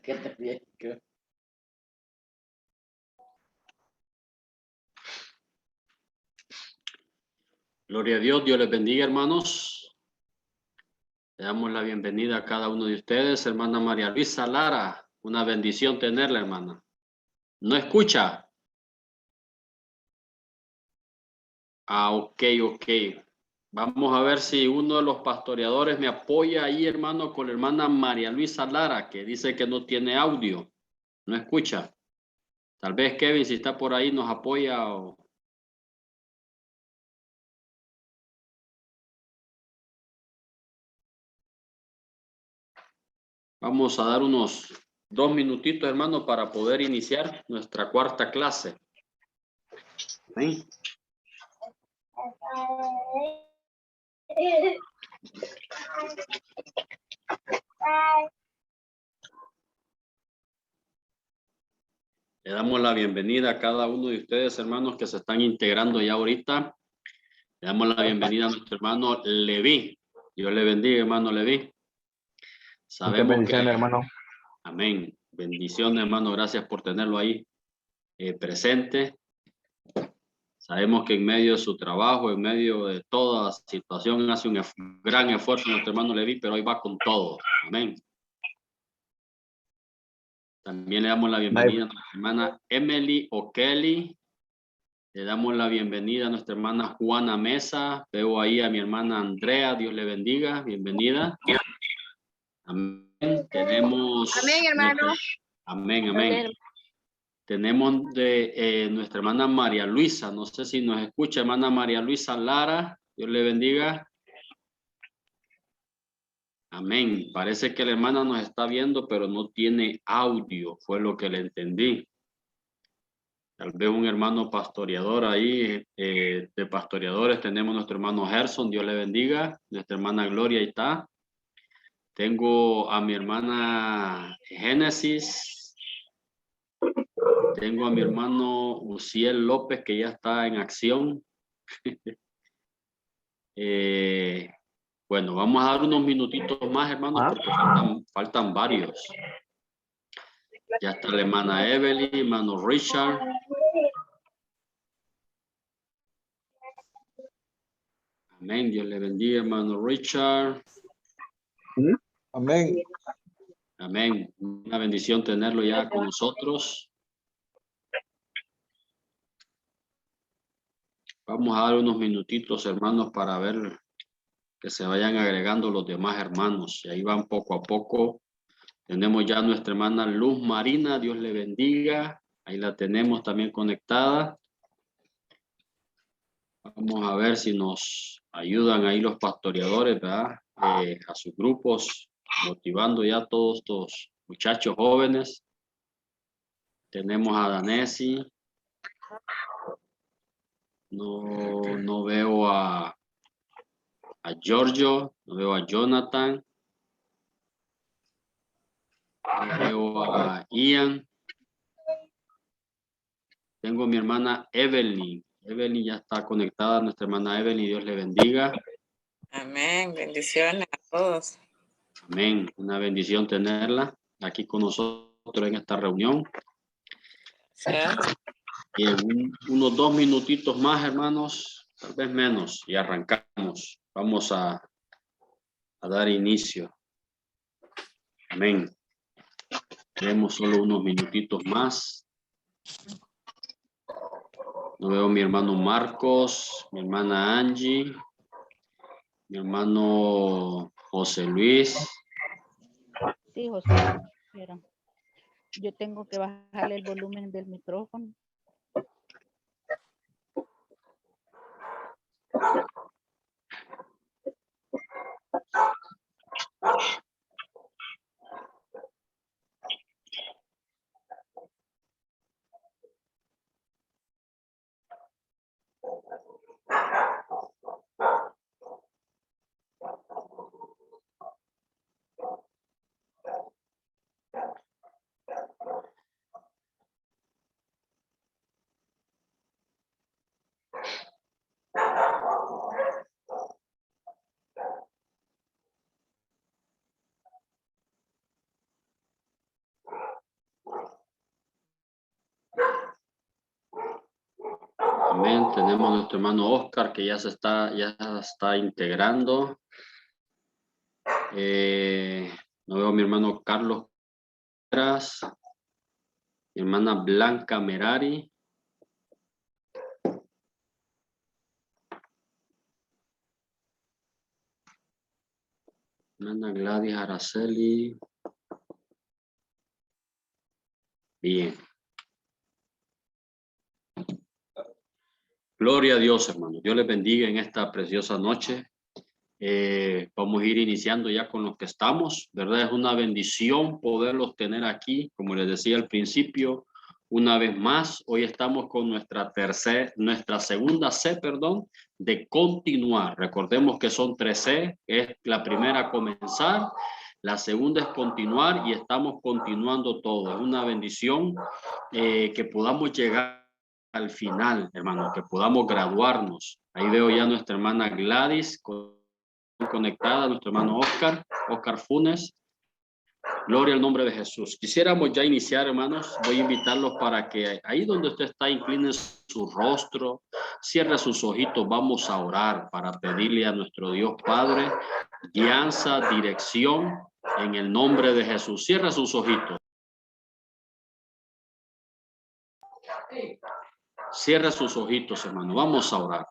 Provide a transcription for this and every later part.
¿Qué te pide? Gloria a Dios, Dios les bendiga, hermanos. Le damos la bienvenida a cada uno de ustedes, hermana María Luisa Lara. Una bendición tenerla, hermana. ¿No escucha? Ok. Vamos a ver si uno de los pastoreadores me apoya ahí, hermano, con la hermana María Luisa Lara, que dice que no tiene audio. No escucha. Tal vez Kevin, si está por ahí, nos apoya o... Vamos a dar unos 2 minutitos, hermano, para poder iniciar nuestra cuarta clase. ¿Sí? Le damos la bienvenida a cada uno de ustedes, hermanos, que se están integrando ya ahorita. Le damos la bienvenida a nuestro hermano Leví. Dios le bendiga, hermano Leví. Sabemos que... hermano. Amén. Bendiciones, hermano. Gracias por tenerlo ahí presente. Sabemos que en medio de su trabajo, en medio de toda situación, hace un gran esfuerzo nuestro hermano Leví, pero hoy va con todo. Amén. También le damos la bienvenida a nuestra hermana Emily O'Kelly. Le damos la bienvenida a nuestra hermana Juana Mesa. Veo ahí a mi hermana Andrea. Dios le bendiga. Bienvenida. Amén. Tenemos... Amén, hermano. Amén, amén. Tenemos de nuestra hermana María Luisa. No sé si nos escucha, hermana María Luisa Lara. Dios le bendiga. Amén. Parece que la hermana nos está viendo, pero no tiene audio. Fue lo que le entendí. Tal vez un hermano pastoreador ahí, de pastoreadores. Tenemos nuestro hermano Gerson. Dios le bendiga. Nuestra hermana Gloria ahí está. Tengo a mi hermana Génesis. Tengo a mi hermano Uciel López, que ya está en acción. Bueno, vamos a dar unos minutitos más, hermanos, porque faltan varios. Ya está la hermana Evelyn, hermano Richard. Amén, Dios le bendiga, hermano Richard. Amén. Amén. Una bendición tenerlo ya con nosotros. Vamos a dar unos minutitos, hermanos, para ver que se vayan agregando los demás hermanos. Y ahí van poco a poco. Tenemos ya a nuestra hermana Luz Marina. Dios le bendiga. Ahí la tenemos también conectada. Vamos a ver si nos ayudan ahí los pastoreadores, ¿verdad? A sus grupos, motivando ya a todos estos muchachos jóvenes. Tenemos a Danesi. No veo a Giorgio, no veo a Jonathan. No veo a Ian. Tengo a mi hermana Evelyn. Evelyn ya está conectada, nuestra hermana Evelyn, Dios le bendiga. Amén, bendiciones a todos. Amén, una bendición tenerla aquí con nosotros en esta reunión. ¿Sí? Y en unos 2 minutitos más, hermanos, tal vez menos, y arrancamos. Vamos a dar inicio. Amén. Tenemos solo unos minutitos más. No veo a mi hermano Marcos, mi hermana Angie, mi hermano José Luis. Sí, José. Mira, yo tengo que bajarle el volumen del micrófono. Amén. Tenemos a nuestro hermano Oscar que ya está integrando. No veo a mi hermano Carlos, mi hermana Blanca Merari. Hermana Gladys Araceli. Bien. Gloria a Dios, hermano. Dios les bendiga en esta preciosa noche. Vamos a ir iniciando ya con los que estamos, ¿verdad? Es una bendición poderlos tener aquí, como les decía al principio, una vez más. Hoy estamos con nuestra segunda C, de continuar. Recordemos que son 3 C, es la primera comenzar, la segunda es continuar y estamos continuando todo. Es una bendición que podamos llegar al final, hermano, que podamos graduarnos. Ahí veo ya a nuestra hermana Gladys conectada, nuestro hermano Oscar Funes. Gloria al nombre de Jesús. Quisiéramos ya iniciar, hermanos. Voy a invitarlos para que ahí donde usted está, incline su rostro, cierre sus ojitos. Vamos a orar para pedirle a nuestro Dios Padre guianza, dirección en el nombre de Jesús. Cierre sus ojitos. Cierre sus ojitos, hermano. Vamos a orar.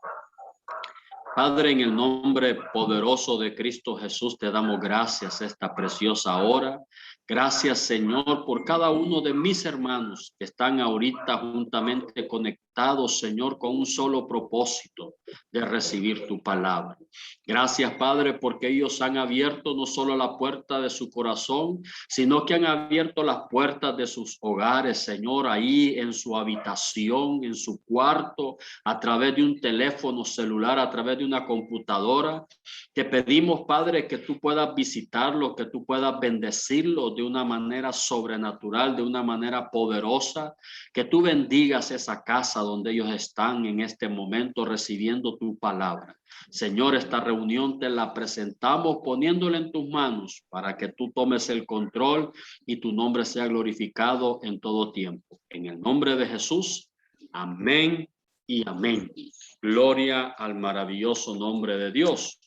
Padre, en el nombre poderoso de Cristo Jesús, te damos gracias esta preciosa hora. Gracias, Señor, por cada uno de mis hermanos que están ahorita juntamente conectados, Señor, con un solo propósito de recibir tu palabra. Gracias, Padre, porque ellos han abierto no solo la puerta de su corazón, sino que han abierto las puertas de sus hogares, Señor, ahí en su habitación, en su cuarto, a través de un teléfono celular, a través de una computadora. Te pedimos, Padre, que tú puedas visitarlos, que tú puedas bendecirlos de una manera sobrenatural, de una manera poderosa, que tú bendigas esa casa donde ellos están en este momento recibiendo tu palabra. Señor, esta reunión te la presentamos poniéndola en tus manos para que tú tomes el control y tu nombre sea glorificado en todo tiempo. En el nombre de Jesús, amén y amén. Gloria al maravilloso nombre de Dios.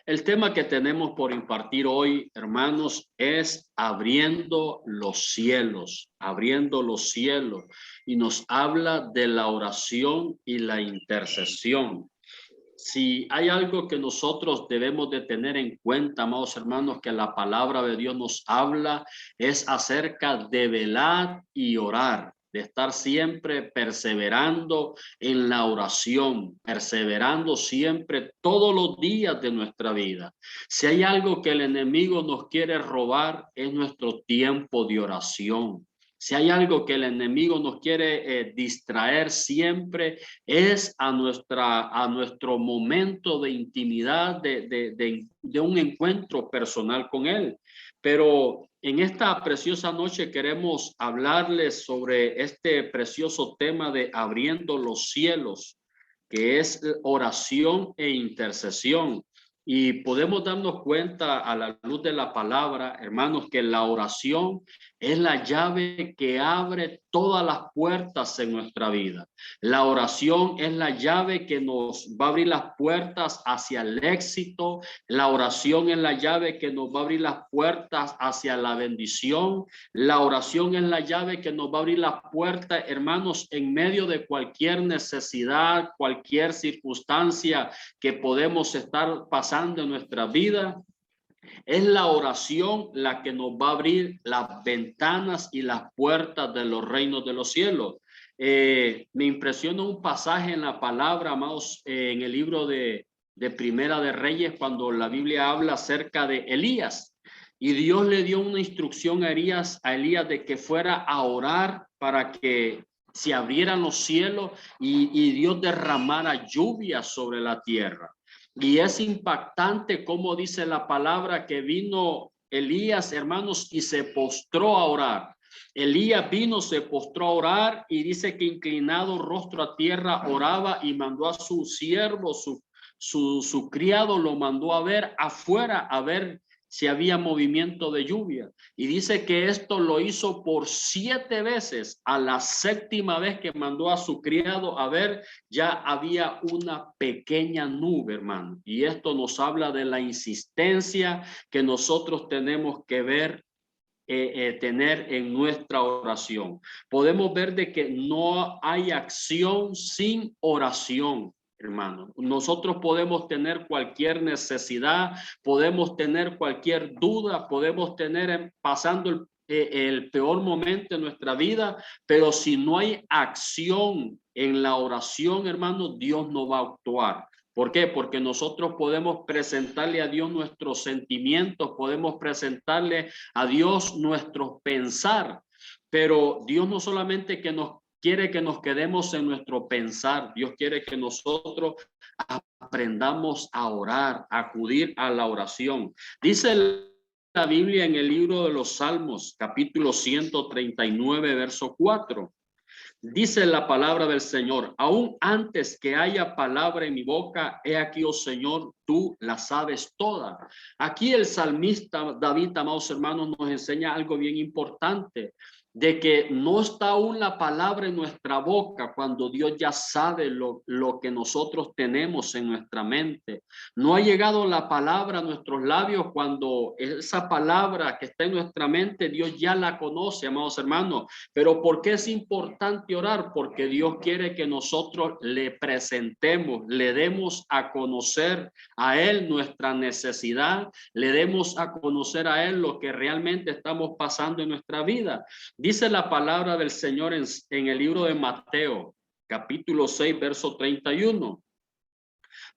El tema que tenemos por impartir hoy, hermanos, es abriendo los cielos, y nos habla de la oración y la intercesión. Si hay algo que nosotros debemos de tener en cuenta, amados hermanos, que la palabra de Dios nos habla, es acerca de velar y orar, de estar siempre perseverando en la oración, perseverando siempre todos los días de nuestra vida. Si hay algo que el enemigo nos quiere robar, es nuestro tiempo de oración. Si hay algo que el enemigo nos quiere distraer siempre, es a nuestro momento de intimidad, de un encuentro personal con él. Pero en esta preciosa noche queremos hablarles sobre este precioso tema de abriendo los cielos, que es oración e intercesión. Y podemos darnos cuenta a la luz de la palabra, hermanos, que la oración es la llave que abre todas las puertas en nuestra vida. La oración es la llave que nos va a abrir las puertas hacia el éxito. La oración es la llave que nos va a abrir las puertas hacia la bendición. La oración es la llave que nos va a abrir las puertas, hermanos, en medio de cualquier necesidad, cualquier circunstancia que podemos estar pasando en nuestra vida. Es la oración la que nos va a abrir las ventanas y las puertas de los reinos de los cielos. Me impresiona un pasaje en la palabra, amados, en el libro de Primera de Reyes, cuando la Biblia habla acerca de Elías. Y Dios le dio una instrucción a Elías de que fuera a orar para que se abrieran los cielos y Dios derramara lluvia sobre la tierra. Y es impactante como dice la palabra que vino Elías, hermanos, y se postró a orar. Elías vino, se postró a orar y dice que inclinado rostro a tierra oraba y mandó a su siervo, su criado, lo mandó a ver afuera, a ver si había movimiento de lluvia. Y dice que esto lo hizo por 7 veces. A la 7ª vez que mandó a su criado a ver, ya había una pequeña nube, hermano. Y esto nos habla de la insistencia que nosotros tenemos que ver, tener en nuestra oración. Podemos ver de que no hay acción sin oración, hermano. Nosotros podemos tener cualquier necesidad, podemos tener cualquier duda, podemos tener pasando el peor momento en nuestra vida, pero si no hay acción en la oración, hermano, Dios no va a actuar. ¿Por qué? Porque nosotros podemos presentarle a Dios nuestros sentimientos, podemos presentarle a Dios nuestros pensar, pero Dios no solamente quiere que nos quedemos en nuestro pensar, Dios quiere que nosotros aprendamos a orar, a acudir a la oración. Dice la Biblia en el libro de los Salmos, capítulo 139, verso 4. Dice la palabra del Señor: aún antes que haya palabra en mi boca, he aquí, oh Señor, tú la sabes toda. Aquí el salmista David, amados hermanos, nos enseña algo bien importante, de que no está aún la palabra en nuestra boca cuando Dios ya sabe lo que nosotros tenemos en nuestra mente. No ha llegado la palabra a nuestros labios cuando esa palabra que está en nuestra mente, Dios ya la conoce, amados hermanos. Pero ¿por qué es importante orar? Porque Dios quiere que nosotros le presentemos, le demos a conocer a Él nuestra necesidad, le demos a conocer a Él lo que realmente estamos pasando en nuestra vida. Dice la palabra del Señor en el libro de Mateo, capítulo 6, verso 31.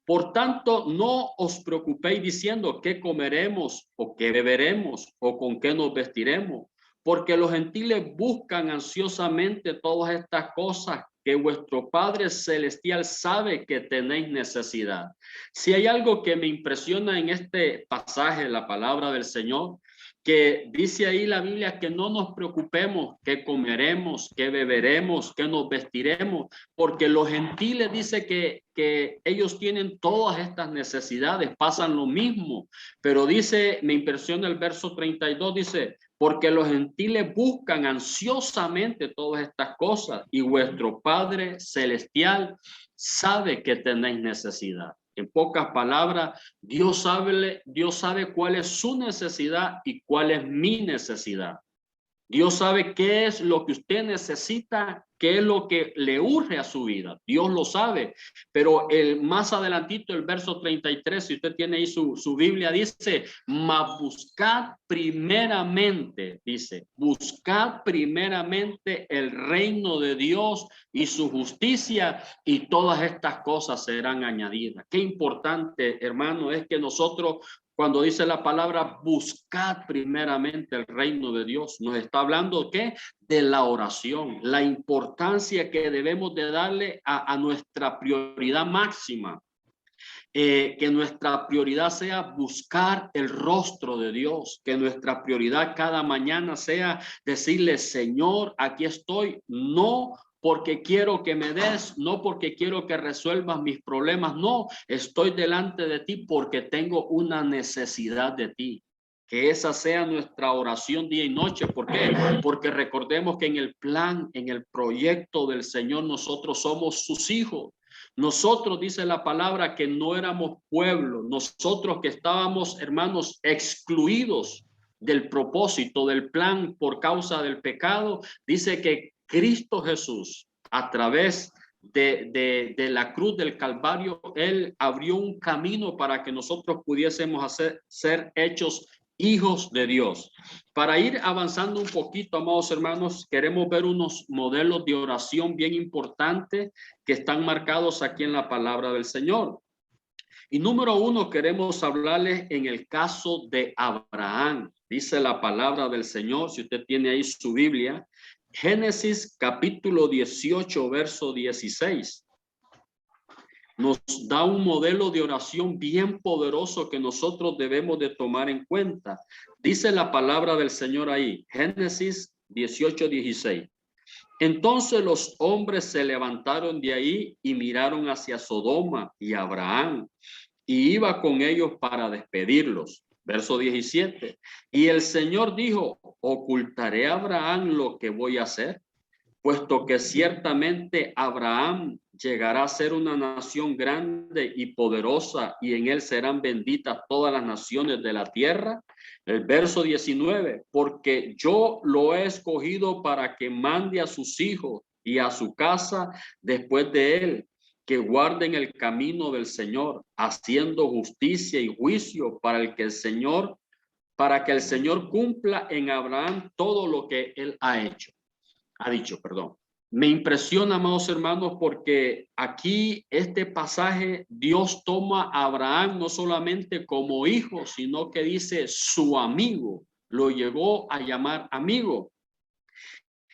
Por tanto, no os preocupéis diciendo qué comeremos o qué beberemos o con qué nos vestiremos, porque los gentiles buscan ansiosamente todas estas cosas que vuestro Padre Celestial sabe que tenéis necesidad. Si hay algo que me impresiona en este pasaje, la palabra del Señor, que dice ahí la Biblia que no nos preocupemos qué comeremos, qué beberemos, qué nos vestiremos, porque los gentiles dice que ellos tienen todas estas necesidades, pasan lo mismo, pero dice, me impresiona el verso 32, dice, porque los gentiles buscan ansiosamente todas estas cosas y vuestro Padre Celestial sabe que tenéis necesidad. En pocas palabras, Dios sabe cuál es su necesidad y cuál es mi necesidad. Dios sabe qué es lo que usted necesita, qué es lo que le urge a su vida. Dios lo sabe. Pero más adelantito, el verso 33, si usted tiene ahí su Biblia, dice, mas buscad primeramente, dice, buscad primeramente el reino de Dios y su justicia y todas estas cosas serán añadidas. Qué importante, hermano, es que nosotros, cuando dice la palabra buscad primeramente el reino de Dios, nos está hablando ¿qué? De la oración, la importancia que debemos de darle a nuestra prioridad máxima. Que nuestra prioridad sea buscar el rostro de Dios, que nuestra prioridad cada mañana sea decirle, Señor, aquí estoy, no porque quiero que me des, no porque quiero que resuelvas mis problemas, no, estoy delante de ti porque tengo una necesidad de ti. Que esa sea nuestra oración día y noche. ¿Por qué? Porque recordemos que en el plan, en el proyecto del Señor, nosotros somos sus hijos. Nosotros, dice la palabra, que no éramos pueblo, nosotros que estábamos, hermanos, excluidos del propósito, del plan por causa del pecado, dice que Cristo Jesús, a través de la cruz del Calvario, Él abrió un camino para que nosotros pudiésemos ser hechos hijos de Dios. Para ir avanzando un poquito, amados hermanos, queremos ver unos modelos de oración bien importantes que están marcados aquí en la palabra del Señor. Y número 1, queremos hablarles en el caso de Abraham. Dice la palabra del Señor, si usted tiene ahí su Biblia, Génesis capítulo 18, verso 16. Nos da un modelo de oración bien poderoso que nosotros debemos de tomar en cuenta. Dice la palabra del Señor ahí, Génesis 18, 16. Entonces los hombres se levantaron de ahí y miraron hacia Sodoma y Abraham, y iba con ellos para despedirlos. Verso 17. Y el Señor dijo, ocultaré a Abraham lo que voy a hacer, puesto que ciertamente Abraham llegará a ser una nación grande y poderosa, y en él serán benditas todas las naciones de la tierra. El verso 19, porque yo lo he escogido para que mande a sus hijos y a su casa después de él, que guarden el camino del Señor, haciendo justicia y juicio para que el Señor cumpla en Abraham todo lo que él ha dicho, perdón. Me impresiona, amados hermanos, porque aquí este pasaje Dios toma a Abraham no solamente como hijo, sino que dice su amigo, lo llegó a llamar amigo.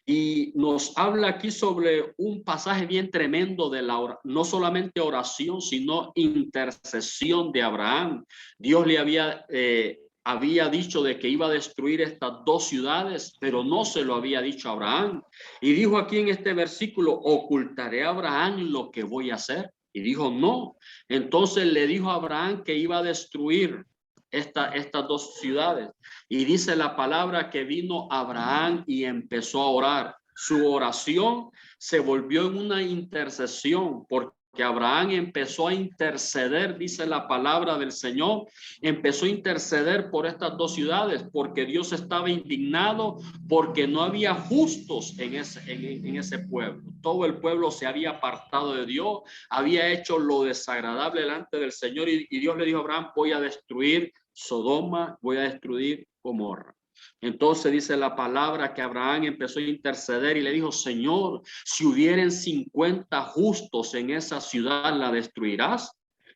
Y nos habla aquí sobre un pasaje bien tremendo de no solamente oración, sino intercesión de Abraham. Dios le había dicho de que iba a destruir estas dos ciudades, pero no se lo había dicho a Abraham. Y dijo aquí en este versículo, ocultaré a Abraham lo que voy a hacer. Y dijo, no. Entonces le dijo a Abraham que iba a destruir estas dos ciudades. Y dice la palabra que vino Abraham y empezó a orar. Su oración se volvió en una intercesión, porque Abraham empezó a interceder, dice la palabra del Señor, empezó a interceder por estas dos ciudades, porque Dios estaba indignado, porque no había justos en ese pueblo. Todo el pueblo se había apartado de Dios, había hecho lo desagradable delante del Señor, y Dios le dijo a Abraham, voy a destruir Sodoma, voy a destruir Gomorra. Entonces dice la palabra que Abraham empezó a interceder y le dijo, Señor, si hubieren 50 justos en esa ciudad, ¿la destruirás?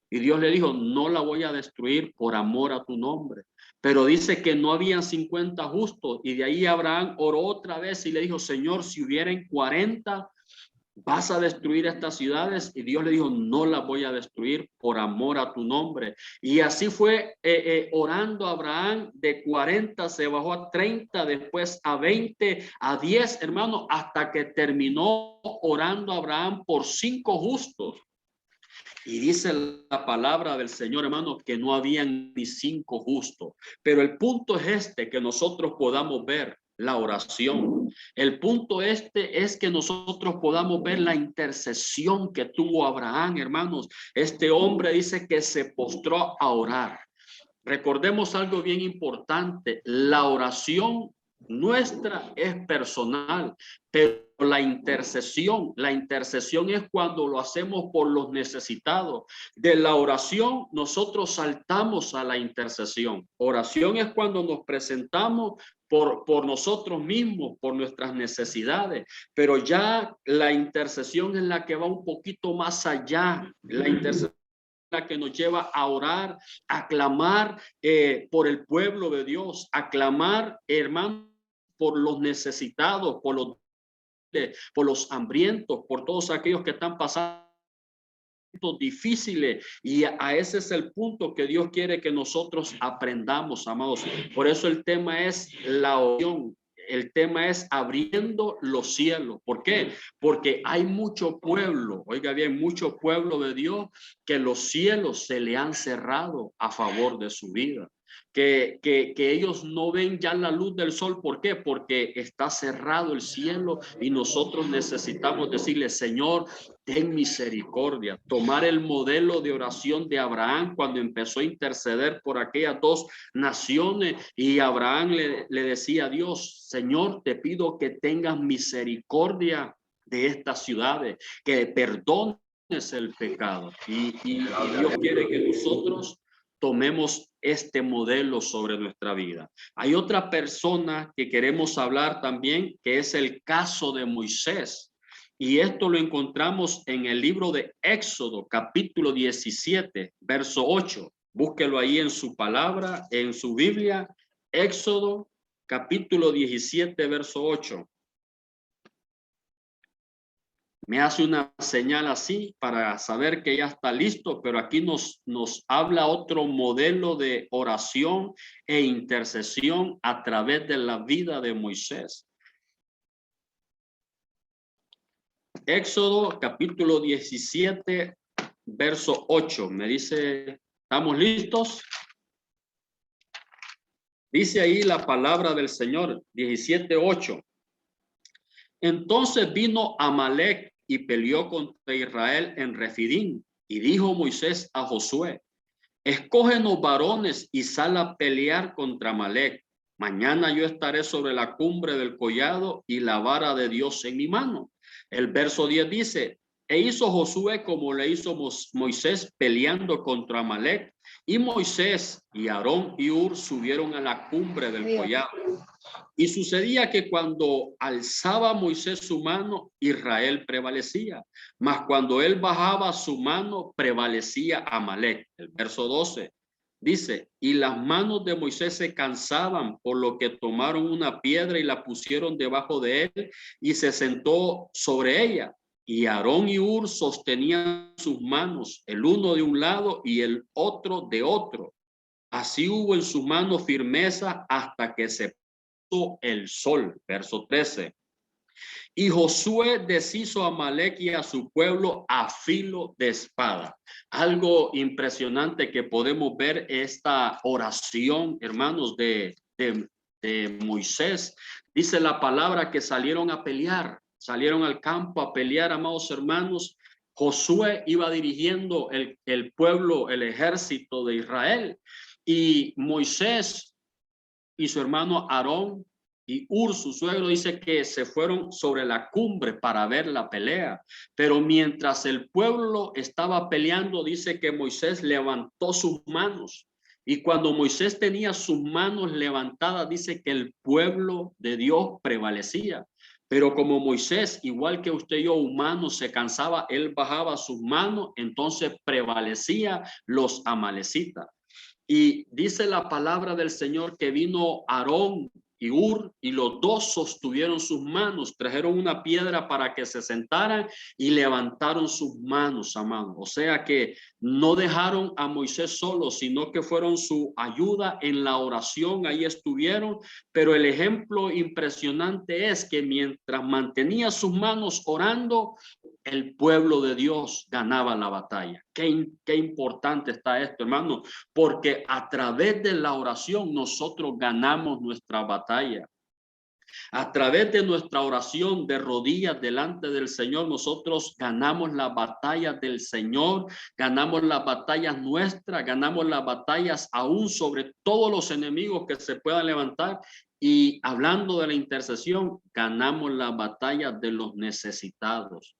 Y Dios le dijo, no la voy a destruir por amor a tu nombre. Pero dice que no habían 50 justos, y de ahí Abraham oró otra vez y le dijo, Señor, si hubieran 40, ¿vas a destruir estas ciudades? Y Dios le dijo, no las voy a destruir por amor a tu nombre. Y así fue orando Abraham, de 40 se bajó a 30, después a 20, a 10, hermano, hasta que terminó orando Abraham por 5 justos. Y dice la palabra del Señor, hermano, que no habían ni 5 justos. Pero el punto es que nosotros podamos ver la oración. El punto es que nosotros podamos ver la intercesión que tuvo Abraham, hermanos. Este hombre dice que se postró a orar. Recordemos algo bien importante, la oración nuestra es personal, pero la intercesión es cuando lo hacemos por los necesitados. De la oración nosotros saltamos a la intercesión. Oración es cuando nos presentamos por nosotros mismos, por nuestras necesidades, pero ya la intercesión es la que va un poquito más allá. La intercesión que nos lleva a orar, a clamar por el pueblo de Dios, a clamar, hermanos, por los necesitados, por los hambrientos, por todos aquellos que están pasando difíciles, y a ese es el punto que Dios quiere que nosotros aprendamos, amados. Por eso el tema es la oración. El tema es abriendo los cielos. ¿Por qué? Porque hay mucho pueblo, oiga bien, mucho pueblo de Dios que los cielos se le han cerrado a favor de su vida. Que ellos no ven ya la luz del sol. ¿Por qué? Porque está cerrado el cielo y nosotros necesitamos decirle, Señor, ten misericordia. Tomar el modelo de oración de Abraham cuando empezó a interceder por aquellas dos naciones, y Abraham le decía a Dios, Señor, te pido que tengas misericordia de estas ciudades, que perdones el pecado. Y Dios quiere que nosotros tomemos este modelo sobre nuestra vida. Hay otra persona que queremos hablar también, que es el caso de Moisés. Y esto lo encontramos en el libro de Éxodo, capítulo 17, verso 8. Búsquelo ahí en su palabra, en su Biblia. Éxodo, capítulo 17, verso 8. Me hace una señal así para saber que ya está listo, pero aquí nos habla otro modelo de oración e intercesión a través de la vida de Moisés. Éxodo capítulo 17, verso 8. Me dice, ¿estamos listos? Dice ahí la palabra del Señor, 17:8. Entonces vino Amalec y peleó contra Israel en Refidim. Y dijo Moisés a Josué: escógenos varones y sal a pelear contra Amalec. Mañana yo estaré sobre la cumbre del collado y la vara de Dios en mi mano. El verso 10 dice: e hizo Josué como le hizo Moisés peleando contra Amalec. Y Moisés y Aarón y Hur subieron a la cumbre del collado. Y sucedía que cuando alzaba Moisés su mano, Israel prevalecía. Mas cuando él bajaba su mano, prevalecía Amalec. El verso 12 dice: y las manos de Moisés se cansaban, por lo que tomaron una piedra y la pusieron debajo de él y se sentó sobre ella. Y Aarón y Hur sostenían sus manos, el uno de un lado y el otro de otro. Así hubo en sus manos firmeza hasta que se puso el sol. Verso 13. Y Josué deshizo a Amalec y a su pueblo a filo de espada. Algo impresionante que podemos ver esta oración, hermanos, de Moisés. Dice la palabra que salieron a pelear, salieron al campo a pelear, amados hermanos. Josué iba dirigiendo el pueblo, el ejército de Israel. Y Moisés y su hermano Aarón y Hur, su suegro, dice que se fueron sobre la cumbre para ver la pelea. Pero mientras el pueblo estaba peleando, dice que Moisés levantó sus manos. Y cuando Moisés tenía sus manos levantadas, dice que el pueblo de Dios prevalecía. Pero como Moisés, igual que usted y yo, humano, se cansaba, él bajaba sus manos, entonces prevalecía los amalecitas. Y dice la palabra del Señor que vino Aarón y Hur y los dos sostuvieron sus manos, trajeron una piedra para que se sentaran y levantaron sus manos, amados. O sea que no dejaron a Moisés solo, sino que fueron su ayuda en la oración, ahí estuvieron. Pero el ejemplo impresionante es que mientras mantenía sus manos orando, el pueblo de Dios ganaba la batalla. Qué importante está esto, hermano, porque a través de la oración nosotros ganamos nuestra batalla. A través de nuestra oración de rodillas delante del Señor, nosotros ganamos las batallas del Señor, ganamos las batallas nuestras, ganamos las batallas aún sobre todos los enemigos que se puedan levantar. Y hablando de la intercesión, ganamos las batallas de los necesitados.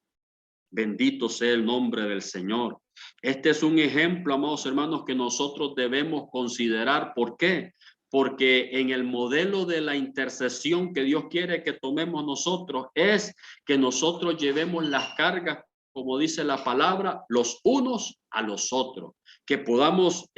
Bendito sea el nombre del Señor. Este es un ejemplo, amados hermanos, que nosotros debemos considerar. ¿Por qué? Porque en el modelo de la intercesión que Dios quiere que tomemos nosotros es que nosotros llevemos las cargas, como dice la palabra, los unos a los otros. Que podamos,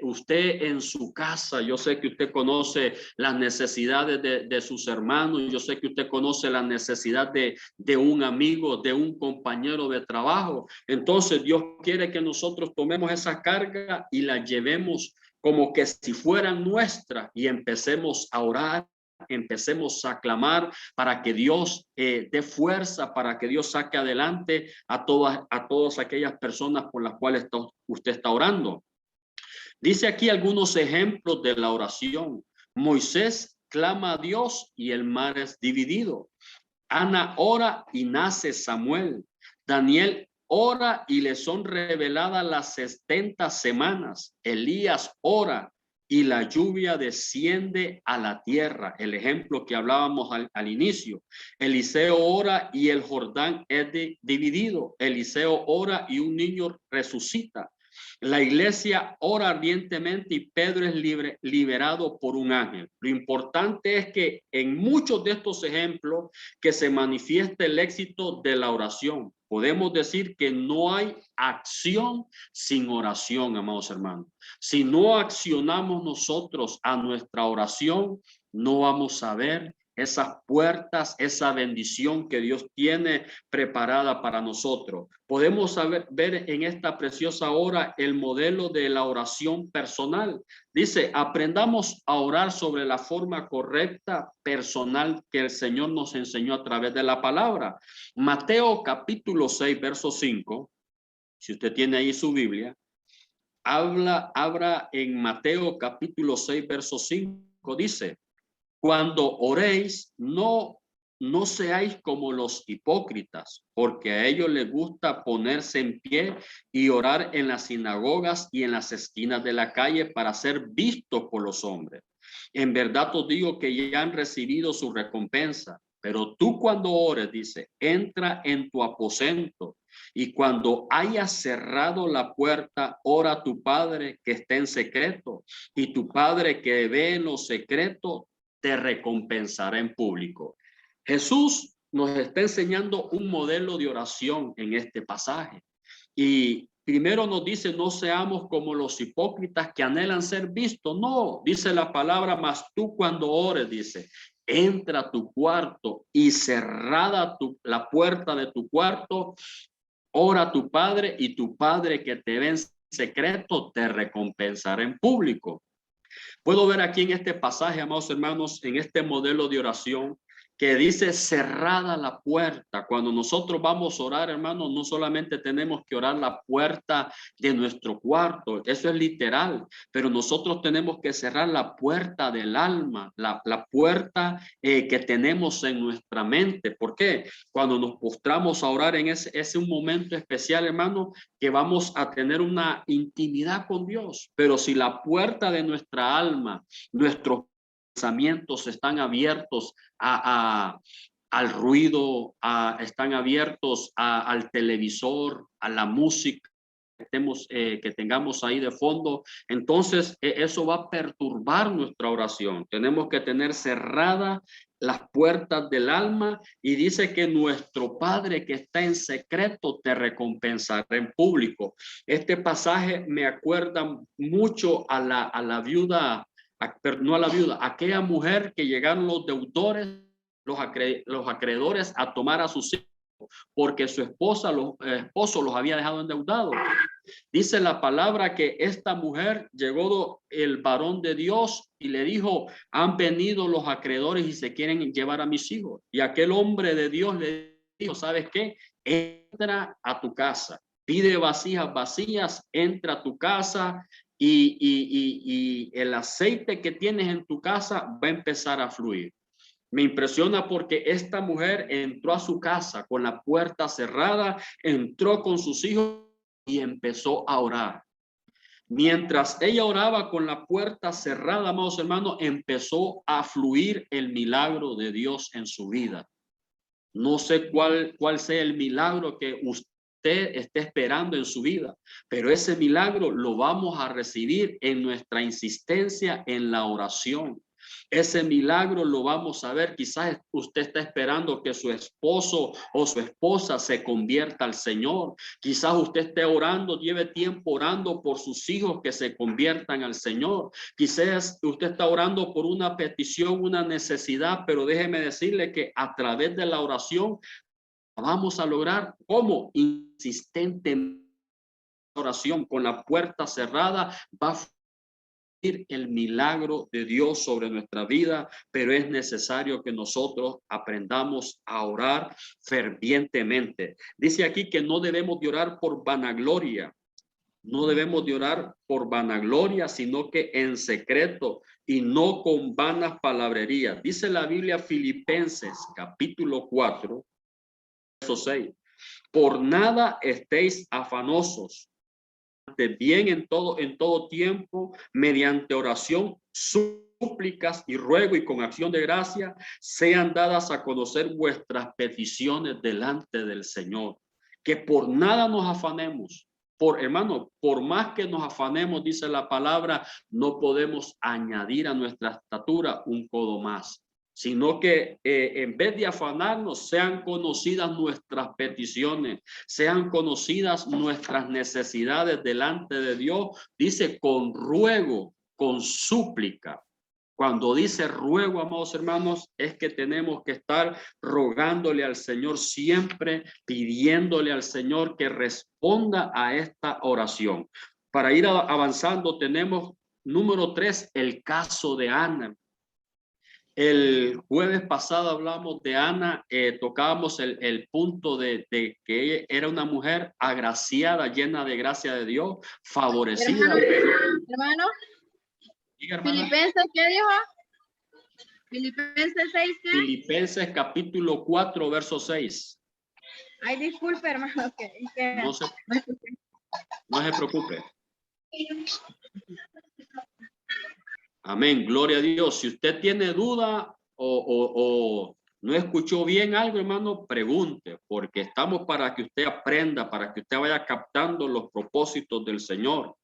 usted en su casa, yo sé que usted conoce las necesidades de sus hermanos, yo sé que usted conoce la necesidad de un amigo, de un compañero de trabajo. Entonces Dios quiere que nosotros tomemos esa carga y la llevemos como que si fueran nuestras y empecemos a orar, empecemos a clamar para que Dios dé fuerza, para que Dios saque adelante a todas aquellas personas por las cuales usted está orando. Dice aquí algunos ejemplos de la oración. Moisés clama a Dios y el mar es dividido. Ana ora y nace Samuel. Daniel ora y le son reveladas las 70 semanas. Elías ora y la lluvia desciende a la tierra. El ejemplo que hablábamos al inicio. Eliseo ora y el Jordán es dividido. Eliseo ora y un niño resucita. La iglesia ora ardientemente y Pedro es liberado por un ángel. Lo importante es que en muchos de estos ejemplos que se manifiesta el éxito de la oración. Podemos decir que no hay acción sin oración, amados hermanos. Si no accionamos nosotros a nuestra oración, no vamos a ver esas puertas, esa bendición que Dios tiene preparada para nosotros. Podemos ver en esta preciosa hora el modelo de la oración personal. Dice, aprendamos a orar sobre la forma correcta personal que el Señor nos enseñó a través de la palabra. Mateo capítulo 6, verso 5. Si usted tiene ahí su Biblia, habla en Mateo capítulo 6, verso 5. 5 dice, cuando oréis, no seáis como los hipócritas, porque a ellos les gusta ponerse en pie y orar en las sinagogas y en las esquinas de la calle para ser vistos por los hombres. En verdad os digo que ya han recibido su recompensa. Pero tú cuando ores, dice, entra en tu aposento y cuando hayas cerrado la puerta, ora a tu Padre que está en secreto, y tu Padre que ve en lo secreto te recompensará en público. Jesús nos está enseñando un modelo de oración en este pasaje. Y primero nos dice, no seamos como los hipócritas que anhelan ser vistos. No, dice la palabra, mas tú cuando ores, dice, entra a tu cuarto y cerrada la puerta de tu cuarto, ora a tu Padre y tu Padre que te ve en secreto te recompensará en público. Puedo ver aquí en este pasaje, amados hermanos, en este modelo de oración, que dice cerrada la puerta. Cuando nosotros vamos a orar, hermanos, no solamente tenemos que orar la puerta de nuestro cuarto, eso es literal, pero nosotros tenemos que cerrar la puerta del alma, la puerta que tenemos en nuestra mente. ¿Por qué? Cuando nos postramos a orar en ese un momento especial, hermano, que vamos a tener una intimidad con Dios. Pero si la puerta de nuestra alma, nuestros pensamientos están abiertos al ruido, están abiertos al televisor, a la música que tengamos ahí de fondo, entonces eso va a perturbar nuestra oración. Tenemos que tener cerradas las puertas del alma, y dice que nuestro Padre que está en secreto te recompensará en público. Este pasaje me acuerda mucho a la viuda, no a la viuda, aquella mujer que llegaron los deudores, los acreedores a tomar a sus hijos porque su esposo los había dejado endeudados. Dice la palabra que esta mujer llegó el varón de Dios y le dijo, han venido los acreedores y se quieren llevar a mis hijos. Y aquel hombre de Dios le dijo, ¿sabes qué? Entra a tu casa, pide vasijas vacías, entra a tu casa y el aceite que tienes en tu casa va a empezar a fluir. Me impresiona porque esta mujer entró a su casa con la puerta cerrada, entró con sus hijos y empezó a orar. Mientras ella oraba con la puerta cerrada, amados hermanos, empezó a fluir el milagro de Dios en su vida. No sé cuál sea el milagro que usted esté esperando en su vida, pero ese milagro lo vamos a recibir en nuestra insistencia en la oración. Ese milagro lo vamos a ver. Quizás usted está esperando que su esposo o su esposa se convierta al Señor. Quizás usted esté orando, lleve tiempo orando por sus hijos que se conviertan al Señor. Quizás usted está orando por una petición, una necesidad, pero déjeme decirle que a través de la oración vamos a lograr, ¿cómo? Insistente oración con la puerta cerrada, va a el milagro de Dios sobre nuestra vida, pero es necesario que nosotros aprendamos a orar fervientemente. Dice aquí que no debemos de orar por vanagloria, no debemos de orar por vanagloria, sino que en secreto y no con vanas palabrerías. Dice la Biblia, Filipenses capítulo 4, verso 6, por nada estéis afanosos, bien en todo tiempo, mediante oración, súplicas y ruego y con acción de gracia, sean dadas a conocer vuestras peticiones delante del Señor. Que por nada nos afanemos. Hermano, por más que nos afanemos, dice la palabra, no podemos añadir a nuestra estatura un codo más, sino que en vez de afanarnos, sean conocidas nuestras peticiones, sean conocidas nuestras necesidades delante de Dios. Dice con ruego, con súplica. Cuando dice ruego, amados hermanos, es que tenemos que estar rogándole al Señor siempre, pidiéndole al Señor que responda a esta oración. Para ir avanzando, tenemos número 3, el caso de Ana. El jueves pasado hablamos de Ana, tocábamos el punto de que ella era una mujer agraciada, llena de gracia de Dios, favorecida. Hermano, Diga, Filipenses, ¿qué dijo? Filipenses 6, ¿qué? Filipenses capítulo 4, verso 6. Ay, disculpe, hermano. No se preocupe. Amén, gloria a Dios. Si usted tiene duda o no escuchó bien algo, hermano, pregunte, porque estamos para que usted aprenda, para que usted vaya captando los propósitos del Señor.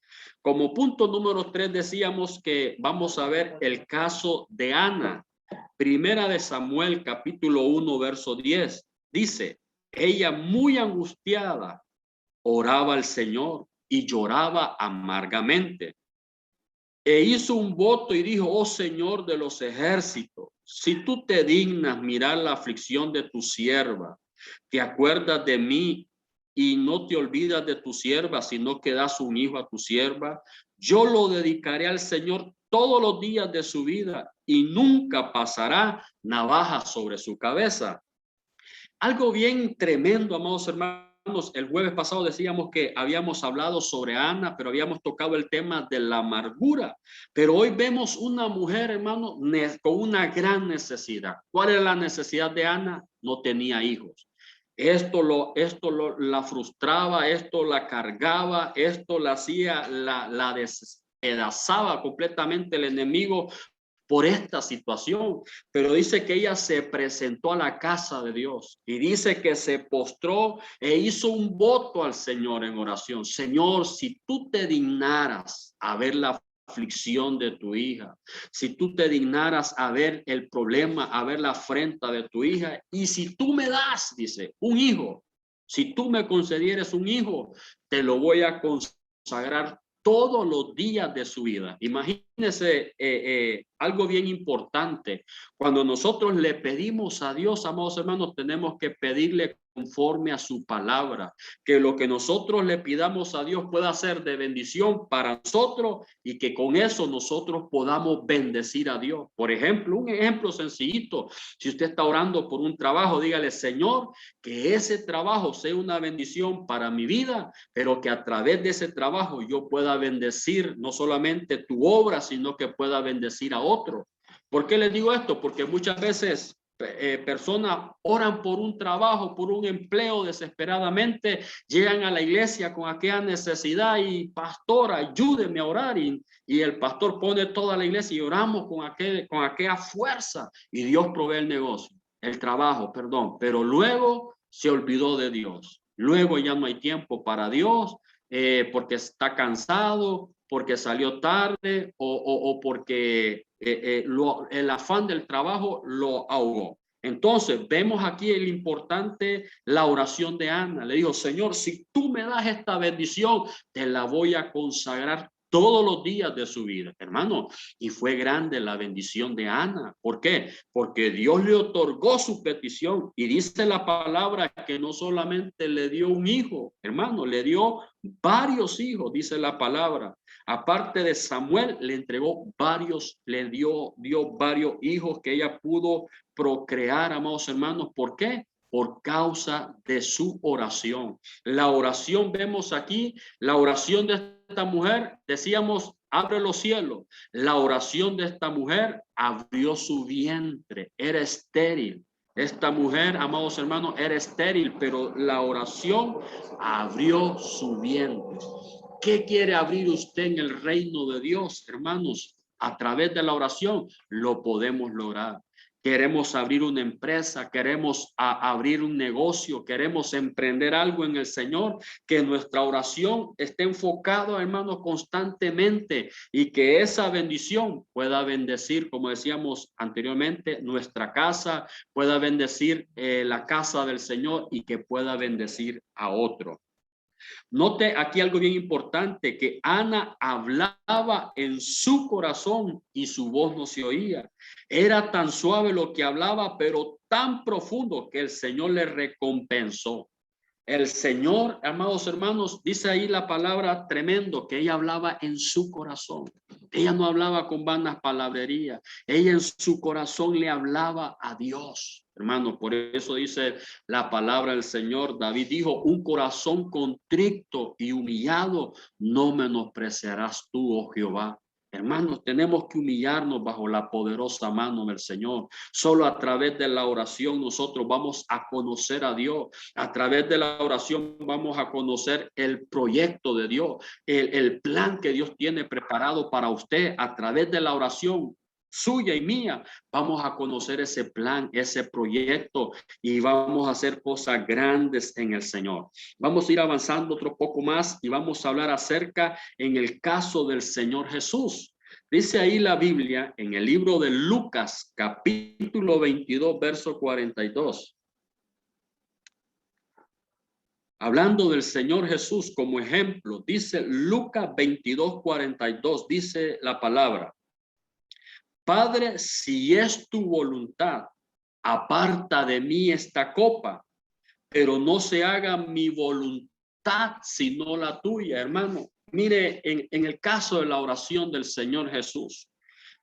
Como punto número 3 decíamos que vamos a ver el caso de Ana. Primera de Samuel, capítulo 1, verso 10. Dice, ella muy angustiada oraba al Señor y lloraba amargamente. E hizo un voto y dijo, oh Señor de los ejércitos, si tú te dignas mirar la aflicción de tu sierva, te acuerdas de mí y no te olvidas de tu sierva, sino que das un hijo a tu sierva, yo lo dedicaré al Señor todos los días de su vida y nunca pasará navaja sobre su cabeza. Algo bien tremendo, amados hermanos. El jueves pasado decíamos que habíamos hablado sobre Ana, pero habíamos tocado el tema de la amargura. Pero hoy vemos una mujer, hermano, con una gran necesidad. ¿Cuál era la necesidad de Ana? No tenía hijos. Esto la frustraba, esto la cargaba, esto la hacía, la despedazaba completamente el enemigo por esta situación, pero dice que ella se presentó a la casa de Dios y dice que se postró e hizo un voto al Señor en oración. Señor, si tú te dignaras a ver la aflicción de tu hija, si tú te dignaras a ver el problema, a ver la afrenta de tu hija, y si tú me das, dice, un hijo, si tú me concedieres un hijo, te lo voy a consagrar todos los días de su vida. Imagínense algo bien importante. Cuando nosotros le pedimos a Dios, amados hermanos, tenemos que pedirle conforme a su palabra, que lo que nosotros le pidamos a Dios pueda ser de bendición para nosotros y que con eso nosotros podamos bendecir a Dios. Por ejemplo, un ejemplo sencillito, si usted está orando por un trabajo, dígale, Señor, que ese trabajo sea una bendición para mi vida, pero que a través de ese trabajo yo pueda bendecir no solamente tu obra, sino que pueda bendecir a otro. ¿Por qué les digo esto? Porque muchas veces personas oran por un trabajo, por un empleo desesperadamente, llegan a la iglesia con aquella necesidad y pastor, ayúdeme a orar y el pastor pone toda la iglesia y oramos con aquella fuerza y Dios provee el negocio, el trabajo, perdón, pero luego se olvidó de Dios, luego ya no hay tiempo para Dios porque está cansado, porque salió tarde o porque el afán del trabajo lo ahogó. Entonces vemos aquí el importante, la oración de Ana. Le dijo, Señor, si tú me das esta bendición, te la voy a consagrar todos los días de su vida, hermano. Y fue grande la bendición de Ana. ¿Por qué? Porque Dios le otorgó su petición y dice la palabra que no solamente le dio un hijo, hermano, le dio varios hijos, dice la palabra. Aparte de Samuel, le entregó varios, dio varios hijos que ella pudo procrear, amados hermanos. ¿Por qué? Por causa de su oración. La oración, vemos aquí, la oración de esta mujer, decíamos, abre los cielos. La oración de esta mujer abrió su vientre, era estéril. Esta mujer, amados hermanos, era estéril, pero la oración abrió su vientre. ¿Qué quiere abrir usted en el reino de Dios, hermanos? A través de la oración lo podemos lograr. Queremos abrir una empresa, queremos abrir un negocio, queremos emprender algo en el Señor, que nuestra oración esté enfocada, hermanos, constantemente y que esa bendición pueda bendecir, como decíamos anteriormente, nuestra casa, pueda bendecir la casa del Señor y que pueda bendecir a otro. Note aquí algo bien importante, que Ana hablaba en su corazón y su voz no se oía. Era tan suave lo que hablaba, pero tan profundo que el Señor le recompensó. El Señor, amados hermanos, dice ahí la palabra tremendo, que ella hablaba en su corazón. Ella no hablaba con vanas palabrerías. Ella en su corazón le hablaba a Dios. Hermano, por eso dice la palabra del Señor. David dijo, un corazón contrito y humillado no menospreciarás tú, oh Jehová. Hermanos, tenemos que humillarnos bajo la poderosa mano del Señor. Solo a través de la oración nosotros vamos a conocer a Dios. A través de la oración vamos a conocer el proyecto de Dios, el plan que Dios tiene preparado para usted. A través de la oración suya y mía, vamos a conocer ese plan, ese proyecto, y vamos a hacer cosas grandes en el Señor. Vamos a ir avanzando otro poco más y vamos a hablar acerca en el caso del Señor Jesús. Dice ahí la Biblia en el libro de Lucas, capítulo 22, verso 42. Hablando del Señor Jesús como ejemplo, dice Lucas 22, 42, dice la palabra: Padre, si es tu voluntad, aparta de mí esta copa, pero no se haga mi voluntad sino la tuya. Hermano, mire, en el caso de la oración del Señor Jesús,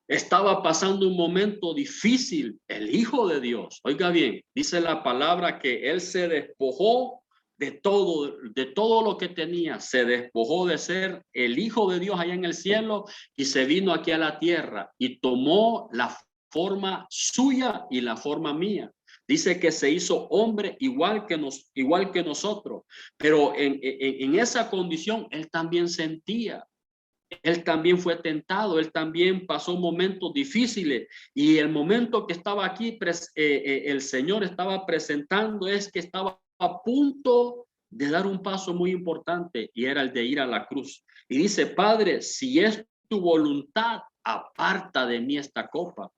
estaba pasando un momento difícil el Hijo de Dios. Oiga bien, dice la palabra que él se despojó de todo lo que tenía. Se despojó de ser el Hijo de Dios allá en el cielo y se vino aquí a la tierra y tomó la forma suya y la forma mía. Dice que se hizo hombre igual que nosotros, pero en esa condición él también sentía. Él también fue tentado, él también pasó momentos difíciles, y el momento que estaba aquí, el Señor estaba presentando es que estaba a punto de dar un paso muy importante, y era el de ir a la cruz. Y dice: Padre, si es tu voluntad, aparta de mí esta copa.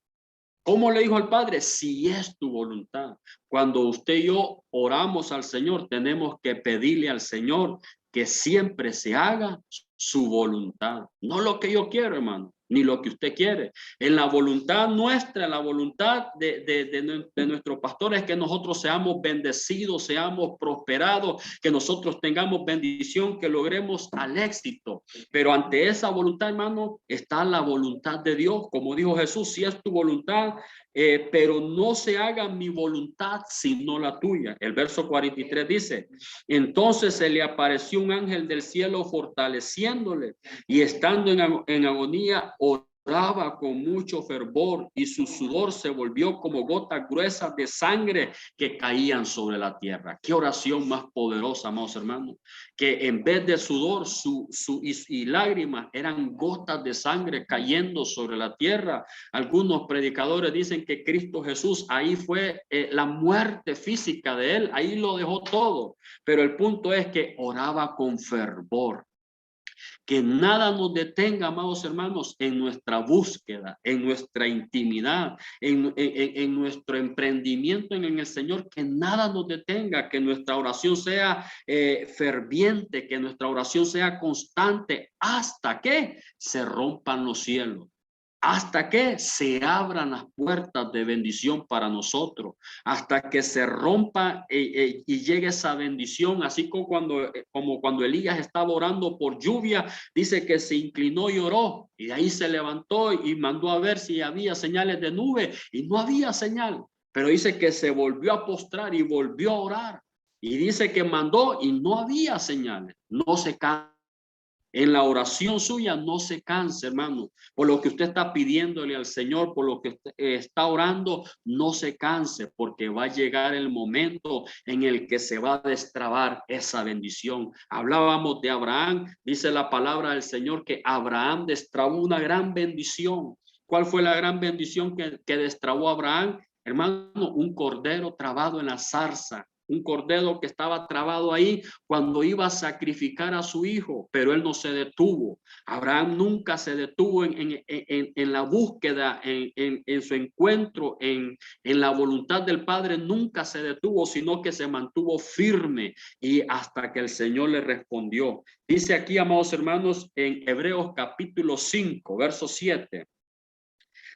¿Cómo le dijo al Padre? Si es tu voluntad. Cuando usted y yo oramos al Señor, tenemos que pedirle al Señor que siempre se haga su voluntad. No lo que yo quiero, hermano, ni lo que usted quiere. En la voluntad nuestra, en la voluntad de nuestro pastor, es que nosotros seamos bendecidos, seamos prosperados, que nosotros tengamos bendición, que logremos al éxito. Pero ante esa voluntad, hermano, está la voluntad de Dios. Como dijo Jesús: si es tu voluntad, pero no se haga mi voluntad sino la tuya. El verso 43 dice: entonces se le apareció un ángel del cielo fortaleciéndole, y estando en agonía oraba con mucho fervor, y su sudor se volvió como gotas gruesas de sangre que caían sobre la tierra. Qué oración más poderosa, amados hermanos, que en vez de sudor y lágrimas eran gotas de sangre cayendo sobre la tierra. Algunos predicadores dicen que Cristo Jesús, ahí fue la muerte física de él, ahí lo dejó todo, pero el punto es que oraba con fervor. Que nada nos detenga, amados hermanos, en nuestra búsqueda, en nuestra intimidad, en nuestro emprendimiento en el Señor. Que nada nos detenga, que nuestra oración sea ferviente, que nuestra oración sea constante, hasta que se rompan los cielos, hasta que se abran las puertas de bendición para nosotros, hasta que se rompa y llegue esa bendición. Así como cuando Elías estaba orando por lluvia, dice que se inclinó y oró, y de ahí se levantó y mandó a ver si había señales de nube, y no había señal, pero dice que se volvió a postrar y volvió a orar, y dice que mandó y no había señales. No se cansa. En la oración suya no se canse, hermano. Por lo que usted está pidiéndole al Señor, por lo que usted está orando, no se canse, porque va a llegar el momento en el que se va a destrabar esa bendición. Hablábamos de Abraham, dice la palabra del Señor que Abraham destrabó una gran bendición. ¿Cuál fue la gran bendición que destrabó Abraham? Hermano, un cordero trabado en la zarza. Un cordero que estaba trabado ahí cuando iba a sacrificar a su hijo, pero él no se detuvo. Abraham nunca se detuvo en la búsqueda, en su encuentro, en la voluntad del Padre. Nunca se detuvo, sino que se mantuvo firme, y hasta que el Señor le respondió. Dice aquí, amados hermanos, en Hebreos capítulo 5, verso 7.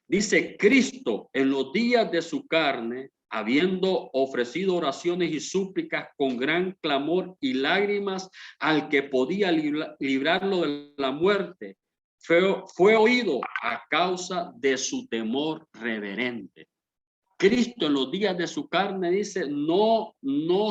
Dice: Cristo en los días de su carne, habiendo ofrecido oraciones y súplicas con gran clamor y lágrimas al que podía librarlo de la muerte, fue oído a causa de su temor reverente. Cristo en los días de su carne, dice, no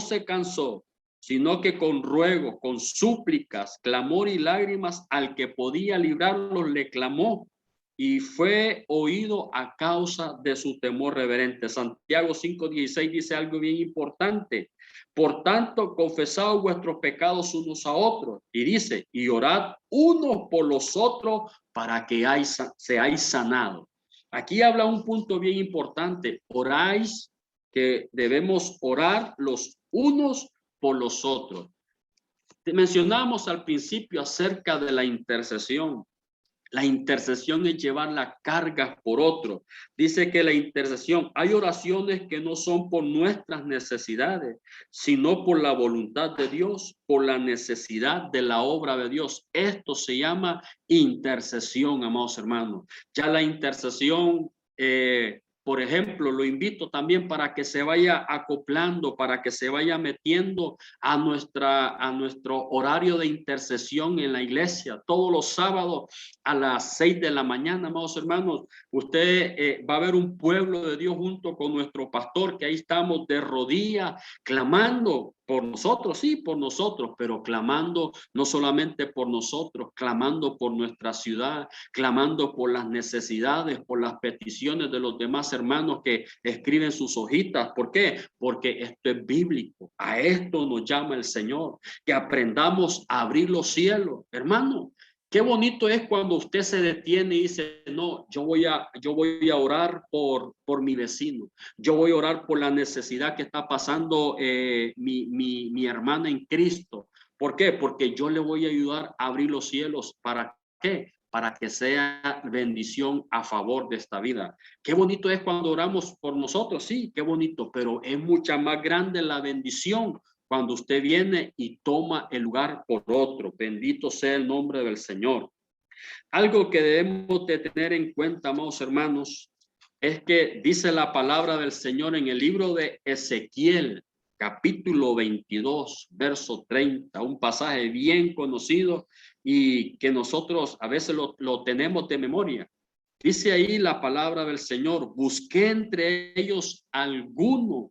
se cansó, sino que con ruegos, con súplicas, clamor y lágrimas al que podía librarlos, le clamó. y fue oído a causa de su temor reverente. Santiago 5:16 dice algo bien importante. Por tanto, confesad vuestros pecados unos a otros. Y dice, y orad unos por los otros para que seáis sanados. Aquí habla un punto bien importante. Oráis, que debemos orar los unos por los otros. Mencionamos al principio acerca de la intercesión. La intercesión es llevar la carga por otro. Dice que la intercesión, hay oraciones que no son por nuestras necesidades, sino por la voluntad de Dios, por la necesidad de la obra de Dios. Esto se llama intercesión, amados hermanos. Ya la intercesión, por ejemplo, lo invito también para que se vaya acoplando, para que se vaya metiendo a nuestro horario de intercesión en la iglesia. Todos los sábados a las 6 de la mañana, amados hermanos, usted va a ver un pueblo de Dios junto con nuestro pastor, que ahí estamos de rodillas, clamando por nosotros, sí, por nosotros, pero clamando no solamente por nosotros, clamando por nuestra ciudad, clamando por las necesidades, por las peticiones de los demás hermanos que escriben sus hojitas. ¿Por qué? Porque esto es bíblico. A esto nos llama el Señor, que aprendamos a abrir los cielos, hermano. Qué bonito es cuando usted se detiene y dice, no, yo voy a orar por mi vecino. Yo voy a orar por la necesidad que está pasando mi hermana en Cristo. ¿Por qué? Porque yo le voy a ayudar a abrir los cielos. ¿Para qué? Para que sea bendición a favor de esta vida. Qué bonito es cuando oramos por nosotros, sí, qué bonito, pero es mucha más grande la bendición cuando usted viene y toma el lugar por otro. Bendito sea el nombre del Señor. Algo que debemos de tener en cuenta, amados hermanos, es que dice la palabra del Señor en el libro de Ezequiel, capítulo 22, verso 30, un pasaje bien conocido y que nosotros a veces lo tenemos de memoria. Dice ahí la palabra del Señor, busqué entre ellos alguno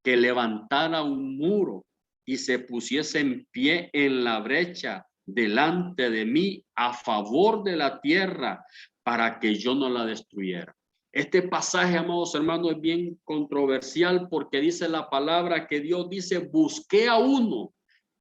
que levantara un muro y se pusiese en pie en la brecha delante de mí a favor de la tierra para que yo no la destruyera. Este pasaje, amados hermanos, es bien controversial porque dice la palabra que Dios dice, busqué a uno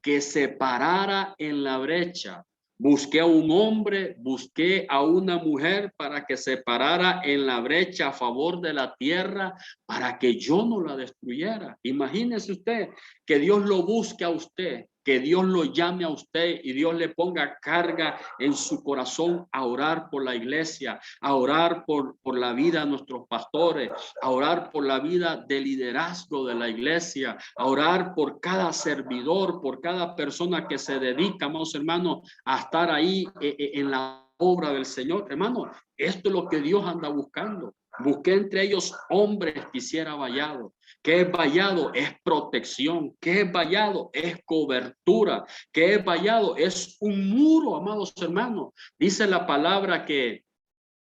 que se parara en la brecha. Busqué a un hombre, busqué a una mujer para que se parara en la brecha a favor de la tierra para que yo no la destruyera. Imagínese usted que Dios lo busque a usted, que Dios lo llame a usted y Dios le ponga carga en su corazón a orar por la iglesia, a orar por la vida de nuestros pastores, a orar por la vida de liderazgo de la iglesia, a orar por cada servidor, por cada persona que se dedica, amados hermanos, a estar ahí en la obra del Señor. Hermano, esto es lo que Dios anda buscando. Busqué entre ellos hombres que hiciera vallado. ¿Qué es vallado? Es protección. ¿Qué es vallado? Es cobertura. ¿Qué es vallado? Es un muro, amados hermanos. Dice la palabra que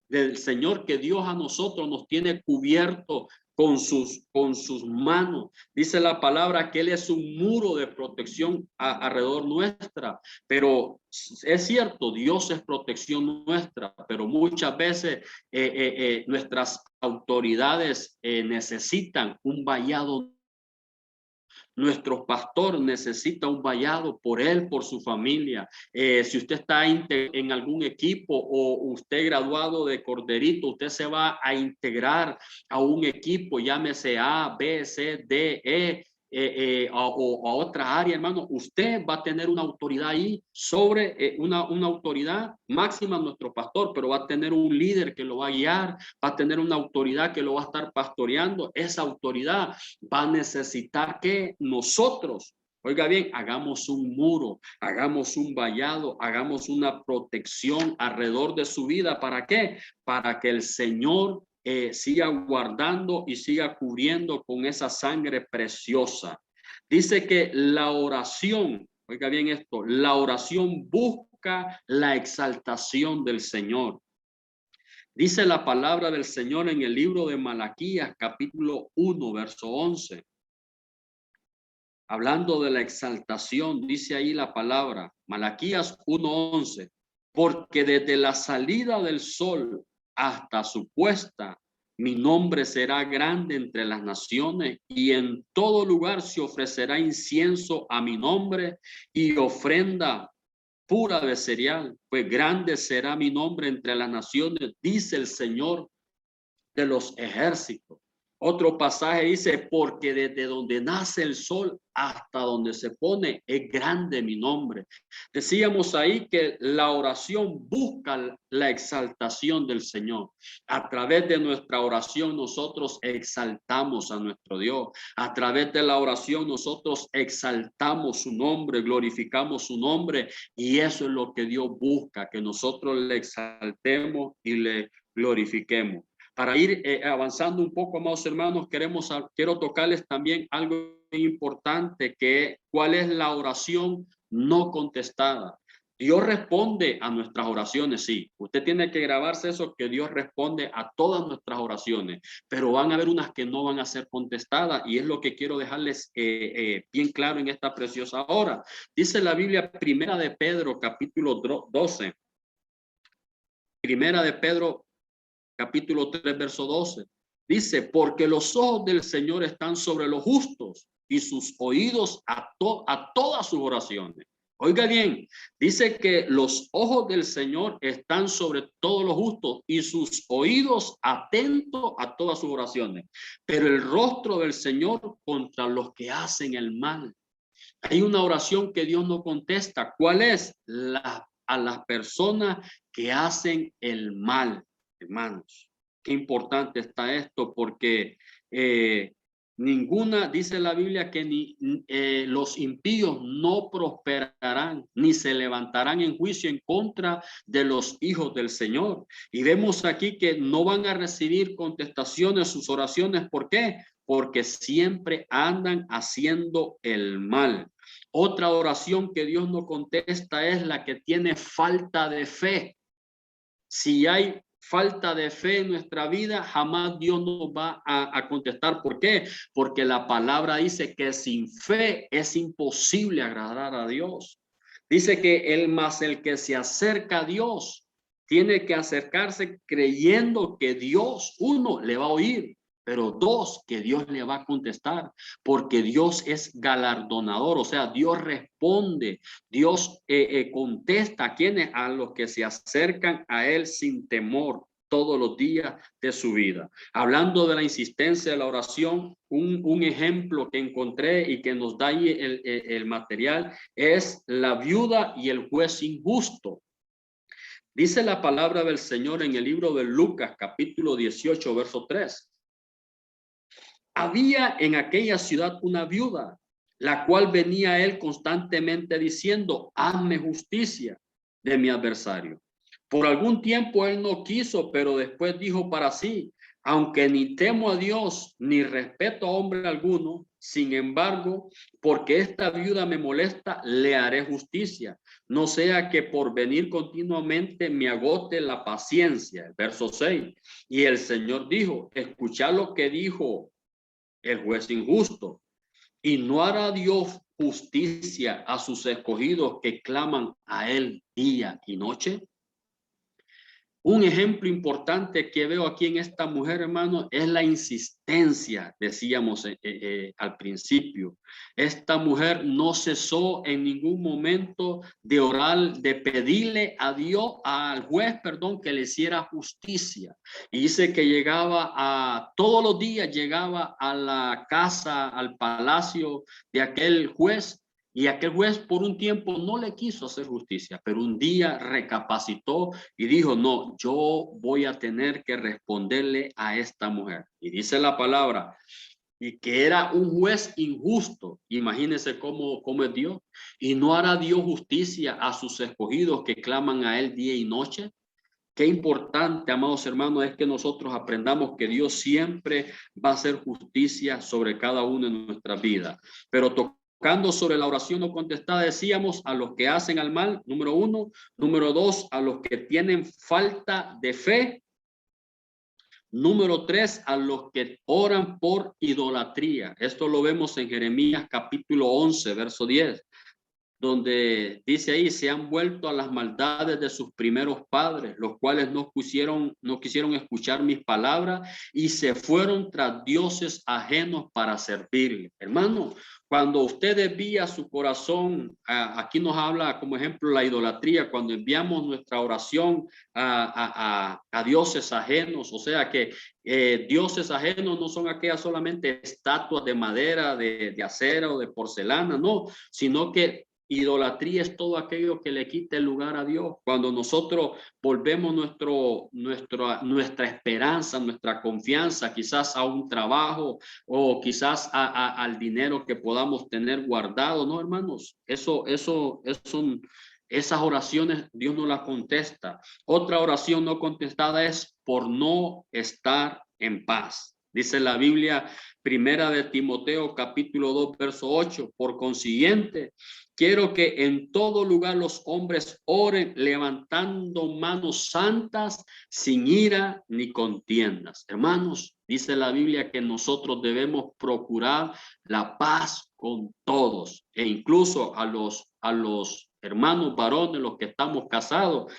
del Señor, que Dios a nosotros nos tiene cubierto con sus manos. Dice la palabra que Él es un muro de protección alrededor nuestra. Pero es cierto, Dios es protección nuestra, pero muchas veces nuestras autoridades necesitan un vallado. Nuestro pastor necesita un vallado por él, por su familia. Si usted está en algún equipo o usted graduado de corderito, usted se va a integrar a un equipo, llámese A, B, C, D, o a otra área, hermano. Usted va a tener una autoridad ahí sobre una autoridad máxima, nuestro pastor, pero va a tener un líder que lo va a guiar, va a tener una autoridad que lo va a estar pastoreando. Esa autoridad va a necesitar que nosotros, oiga bien, hagamos un muro, hagamos un vallado, hagamos una protección alrededor de su vida. ¿Para qué? Para que el Señor siga guardando y siga cubriendo con esa sangre preciosa. Dice que la oración, oiga bien esto, la oración busca la exaltación del Señor. Dice la palabra del Señor en el libro de Malaquías, capítulo 1, verso 11. Hablando de la exaltación, dice ahí la palabra, Malaquías 1:11, porque desde la salida del sol hasta su puesta. Mi nombre será grande entre las naciones y en todo lugar se ofrecerá incienso a mi nombre y ofrenda pura de cereal, pues grande será mi nombre entre las naciones, dice el Señor de los ejércitos. Otro pasaje dice, porque desde donde nace el sol hasta donde se pone es grande mi nombre. Decíamos ahí que la oración busca la exaltación del Señor. A través de nuestra oración nosotros exaltamos a nuestro Dios. A través de la oración nosotros exaltamos su nombre, glorificamos su nombre, y eso es lo que Dios busca, que nosotros le exaltemos y le glorifiquemos. Para ir avanzando un poco, amados hermanos, quiero tocarles también algo importante, que cuál es la oración no contestada. Dios responde a nuestras oraciones, sí. Usted tiene que grabarse eso, que Dios responde a todas nuestras oraciones, pero van a haber unas que no van a ser contestadas, y es lo que quiero dejarles bien claro en esta preciosa hora. Dice la Biblia, Primera de Pedro, capítulo 12. Primera de Pedro, capítulo 3, verso 12. Dice, porque los ojos del Señor están sobre los justos y sus oídos a todas sus oraciones. Oiga bien, dice que los ojos del Señor están sobre todos los justos y sus oídos atentos a todas sus oraciones, pero el rostro del Señor contra los que hacen el mal. Hay una oración que Dios no contesta. ¿Cuál es? A las personas que hacen el mal. Hermanos, qué importante está esto, porque dice la Biblia que los impíos no prosperarán ni se levantarán en juicio en contra de los hijos del Señor. Y vemos aquí que no van a recibir contestaciones sus oraciones. ¿Por qué? Porque siempre andan haciendo el mal. Otra oración que Dios no contesta es la que tiene falta de fe. Si hay falta de fe en nuestra vida, jamás Dios nos va a contestar. ¿Por qué? Porque la palabra dice que sin fe es imposible agradar a Dios. Dice que el que se acerca a Dios tiene que acercarse creyendo que Dios, uno, le va a oír, pero dos, que Dios le va a contestar, porque Dios es galardonador, o sea, Dios responde, Dios contesta a quienes, a los que se acercan a Él sin temor todos los días de su vida. Hablando de la insistencia de la oración, un ejemplo que encontré y que nos da ahí el material es la viuda y el juez injusto. Dice la palabra del Señor en el libro de Lucas, capítulo 18, verso 3. Había en aquella ciudad una viuda, la cual venía a él constantemente diciendo, hazme justicia de mi adversario. Por algún tiempo él no quiso, pero después dijo para sí, aunque ni temo a Dios, ni respeto a hombre alguno, sin embargo, porque esta viuda me molesta, le haré justicia. No sea que por venir continuamente me agote la paciencia. Verso 6. Y el Señor dijo, escuchad lo que dijo el juez injusto, y no hará Dios justicia a sus escogidos que claman a él día y noche. Un ejemplo importante que veo aquí en esta mujer, hermano, es la insistencia, decíamos al principio. Esta mujer no cesó en ningún momento de orar, de pedirle a Dios, al juez, perdón, que le hiciera justicia. Y dice que todos los días llegaba a la casa, al palacio de aquel juez. Y aquel juez por un tiempo no le quiso hacer justicia, pero un día recapacitó y dijo, no, yo voy a tener que responderle a esta mujer. Y dice la palabra, y que era un juez injusto. Imagínense cómo es Dios. Y no hará Dios justicia a sus escogidos que claman a él día y noche. Qué importante, amados hermanos, es que nosotros aprendamos que Dios siempre va a hacer justicia sobre cada uno de nuestras vidas. Pero tocando sobre la oración no contestada, decíamos a los que hacen al mal, número 1. Número 2, a los que tienen falta de fe. Número 3, a los que oran por idolatría. Esto lo vemos en Jeremías capítulo 11, verso 10. donde dice ahí, se han vuelto a las maldades de sus primeros padres, los cuales no quisieron escuchar mis palabras y se fueron tras dioses ajenos para servirle. Hermano, cuando usted desvía su corazón, aquí nos habla como ejemplo la idolatría, cuando enviamos nuestra oración a dioses ajenos, o sea que dioses ajenos no son aquellas solamente estatuas de madera, de acera o de porcelana, no, sino que idolatría es todo aquello que le quita el lugar a Dios. Cuando nosotros volvemos nuestra esperanza, nuestra confianza, quizás a un trabajo o quizás al dinero que podamos tener guardado, ¿no, hermanos? Esas oraciones Dios no las contesta. Otra oración no contestada es por no estar en paz. Dice la Biblia, primera de Timoteo, capítulo 2, verso 8. Por consiguiente, quiero que en todo lugar los hombres oren levantando manos santas, sin ira ni contiendas. Hermanos, dice la Biblia que nosotros debemos procurar la paz con todos e incluso a los hermanos varones, los que estamos casados.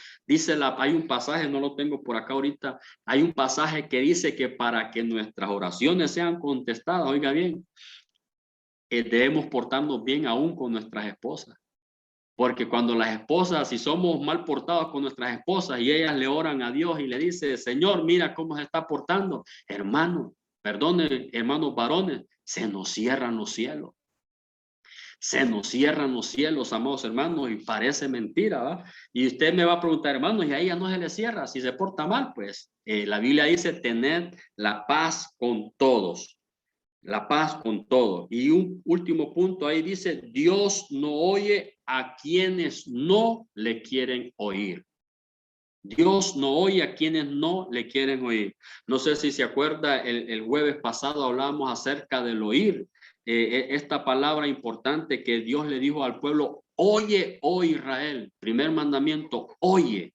Hay un pasaje, no lo tengo por acá ahorita, hay un pasaje que dice que para que nuestras oraciones sean contestadas, oiga bien, debemos portarnos bien aún con nuestras esposas. Porque cuando las esposas, si somos mal portados con nuestras esposas y ellas le oran a Dios y le dice, Señor, mira cómo se está portando, hermano, perdone, hermanos varones, se nos cierran los cielos. Se nos cierran los cielos, amados hermanos, y parece mentira, ¿va? Y usted me va a preguntar, hermanos, y a ella no se le cierra, si se porta mal, pues la Biblia dice tener la paz con todos. La paz con todos. Y un último punto ahí dice, Dios no oye a quienes no le quieren oír. Dios no oye a quienes no le quieren oír. No sé si se acuerda, el jueves pasado hablábamos acerca del oír. Esta palabra importante que Dios le dijo al pueblo, oye, oh Israel, primer mandamiento, oye,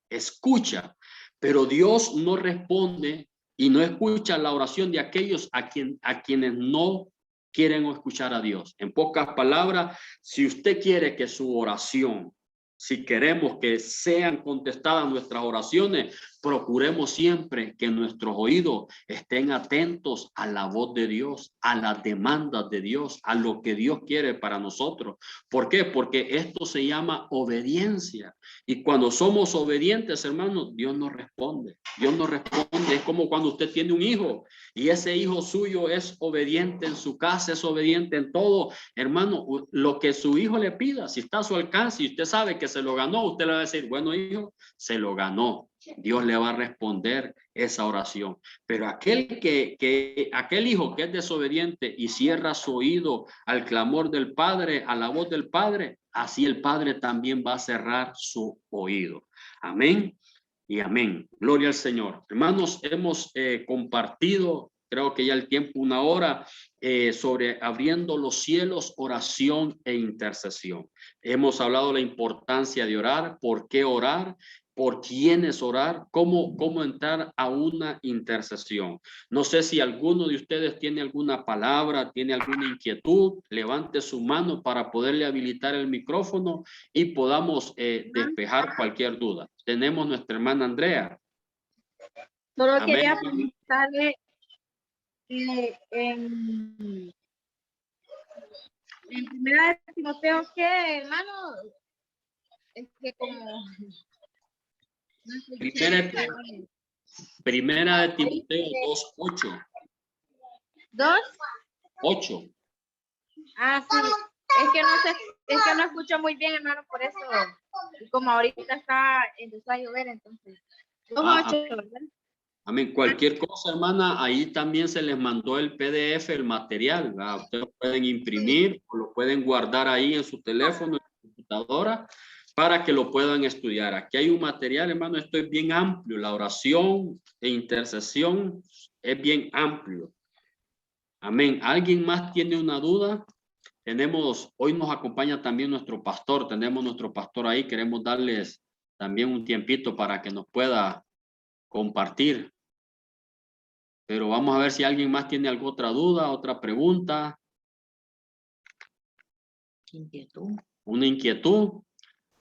escucha. Pero Dios no responde y no escucha la oración de aquellos a quienes no quieren escuchar a Dios. En pocas palabras, si usted quiere que su oración, si queremos que sean contestadas nuestras oraciones, procuremos siempre que nuestros oídos estén atentos a la voz de Dios, a las demandas de Dios, a lo que Dios quiere para nosotros. ¿Por qué? Porque esto se llama obediencia. Y cuando somos obedientes, hermanos, Dios nos responde. Dios nos responde. Es como cuando usted tiene un hijo y ese hijo suyo es obediente en su casa, es obediente en todo. Hermano, lo que su hijo le pida, si está a su alcance y usted sabe que se lo ganó, usted le va a decir, bueno, hijo, se lo ganó. Dios le va a responder esa oración. Pero aquel hijo que es desobediente y cierra su oído al clamor del Padre, a la voz del Padre, así el Padre también va a cerrar su oído. Amén y amén. Gloria al Señor. Hermanos, hemos compartido, creo que ya el tiempo, 1 hora, sobre abriendo los cielos, oración e intercesión. Hemos hablado de la importancia de orar, por qué orar, por quiénes orar, cómo entrar a una intercesión. No sé si alguno de ustedes tiene alguna palabra, tiene alguna inquietud, levante su mano para poderle habilitar el micrófono y podamos despejar cualquier duda. Tenemos nuestra hermana Andrea. Solo Amén. quería preguntarle en primera de Timoteo, ¿qué, hermano? Es que como... No sé, Primera de Timoteo 2:8. 2. 8. Ah, sí. Es que no escucho muy bien, hermano, por eso. Y como ahorita empezó a llover, entonces. 2:8, ¿verdad? Amén. Cualquier cosa, hermana, ahí también se les mandó el PDF, el material, ¿verdad? Ustedes lo pueden imprimir o lo pueden guardar ahí en su teléfono, en su computadora, para que lo puedan estudiar. Aquí hay un material, hermano, esto es bien amplio. La oración e intercesión es bien amplio. Amén. ¿Alguien más tiene una duda? Hoy nos acompaña también nuestro pastor, tenemos nuestro pastor ahí, queremos darles también un tiempito para que nos pueda compartir. Pero vamos a ver si alguien más tiene alguna otra duda, otra pregunta. Inquietud. una inquietud,